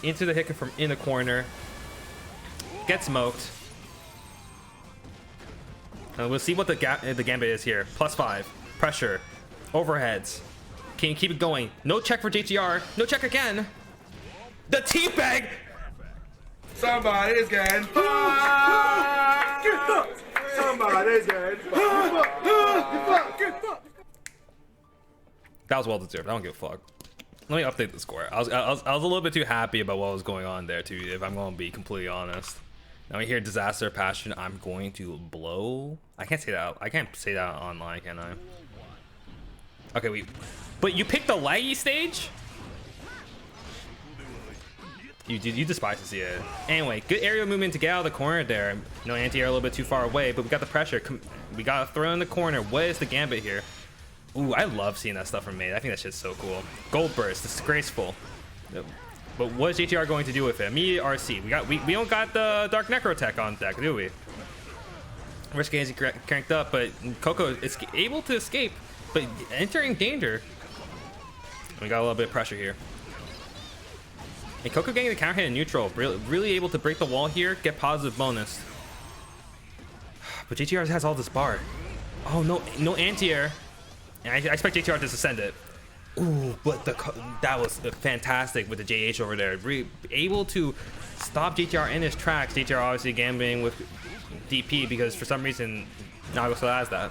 Into the hit from in the corner. Get smoked. We'll see what the gambit is here. +5. Pressure. Overheads. Can you keep it going? No check for JTR. No check again. The teabag. Somebody's getting fucked. Get fucked. Somebody's getting fucked. Get fucked. That was well deserved. I don't give a fuck. Let me update the score. I was a little bit too happy about what was going on there too, if I'm going to be completely honest. Now we hear disaster passion. I'm going to blow. I can't say that. I can't say that online, can I? Okay, but you picked the laggy stage? You despise to see it. Anyway, good aerial movement to get out of the corner there. No anti-air, a little bit too far away, but we got the pressure. We got to throw in the corner. What is the gambit here? Ooh, I love seeing that stuff from Made. I think that shit's so cool. Gold burst, disgraceful. But what is JTR going to do with it? Me, RC. We don't got the Dark Necro tech on deck, do we? Risk is cranked up, but Coco is able to escape, but entering danger. We got a little bit of pressure here. And Coco getting the counter hit in neutral. Really able to break the wall here, get positive bonus. But JTR has all this bar. Oh, no anti-air. And I expect JTR to send it. Ooh, but that was fantastic with the JH over there. Able to stop JTR in his tracks. JTR obviously gambling with DP because for some reason Nago still has that.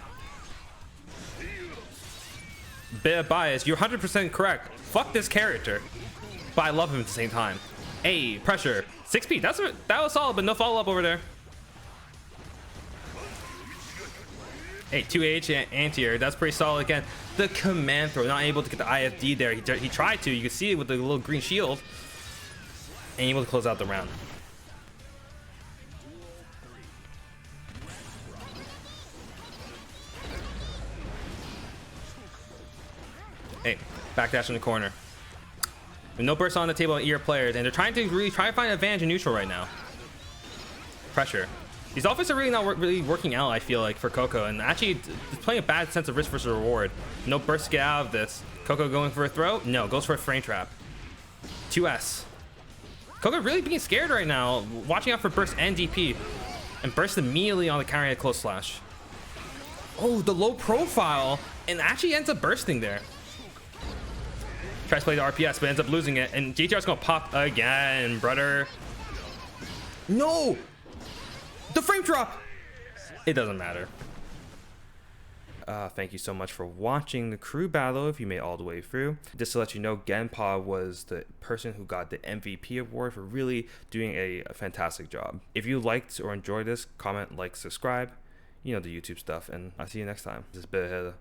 Bit of bias. You're 100% correct. Fuck this character. But I love him at the same time. Hey, pressure. 6P. That was solid, but no follow-up over there. Hey, 2H anti-air, that's pretty solid again. The command throw, not able to get the IFD there. He tried to, you can see it with the little green shield. And able to close out the round. Hey, backdash in the corner. With no burst on the table on ER players, and they're trying to find an advantage in neutral right now. Pressure. These offenses are really not really working out, I feel like, for Coco, and actually it's playing a bad sense of risk versus reward. No burst to get out of this. Coco going for a throw? No, goes for a frame trap. 2S. Coco really being scared right now, watching out for burst and DP, and burst immediately on the counter hit close slash. Oh, the low profile, and actually ends up bursting there. Tries to play the RPS, but ends up losing it, and JTR's gonna pop again, brother. No! The frame drop! It doesn't matter. Thank you so much for watching the crew battle if you made it all the way through. Just to let you know, Genpa was the person who got the MVP award for really doing a fantastic job. If you liked or enjoyed this, comment, like, subscribe. You know the YouTube stuff, and I'll see you next time. This is Bit Ahead.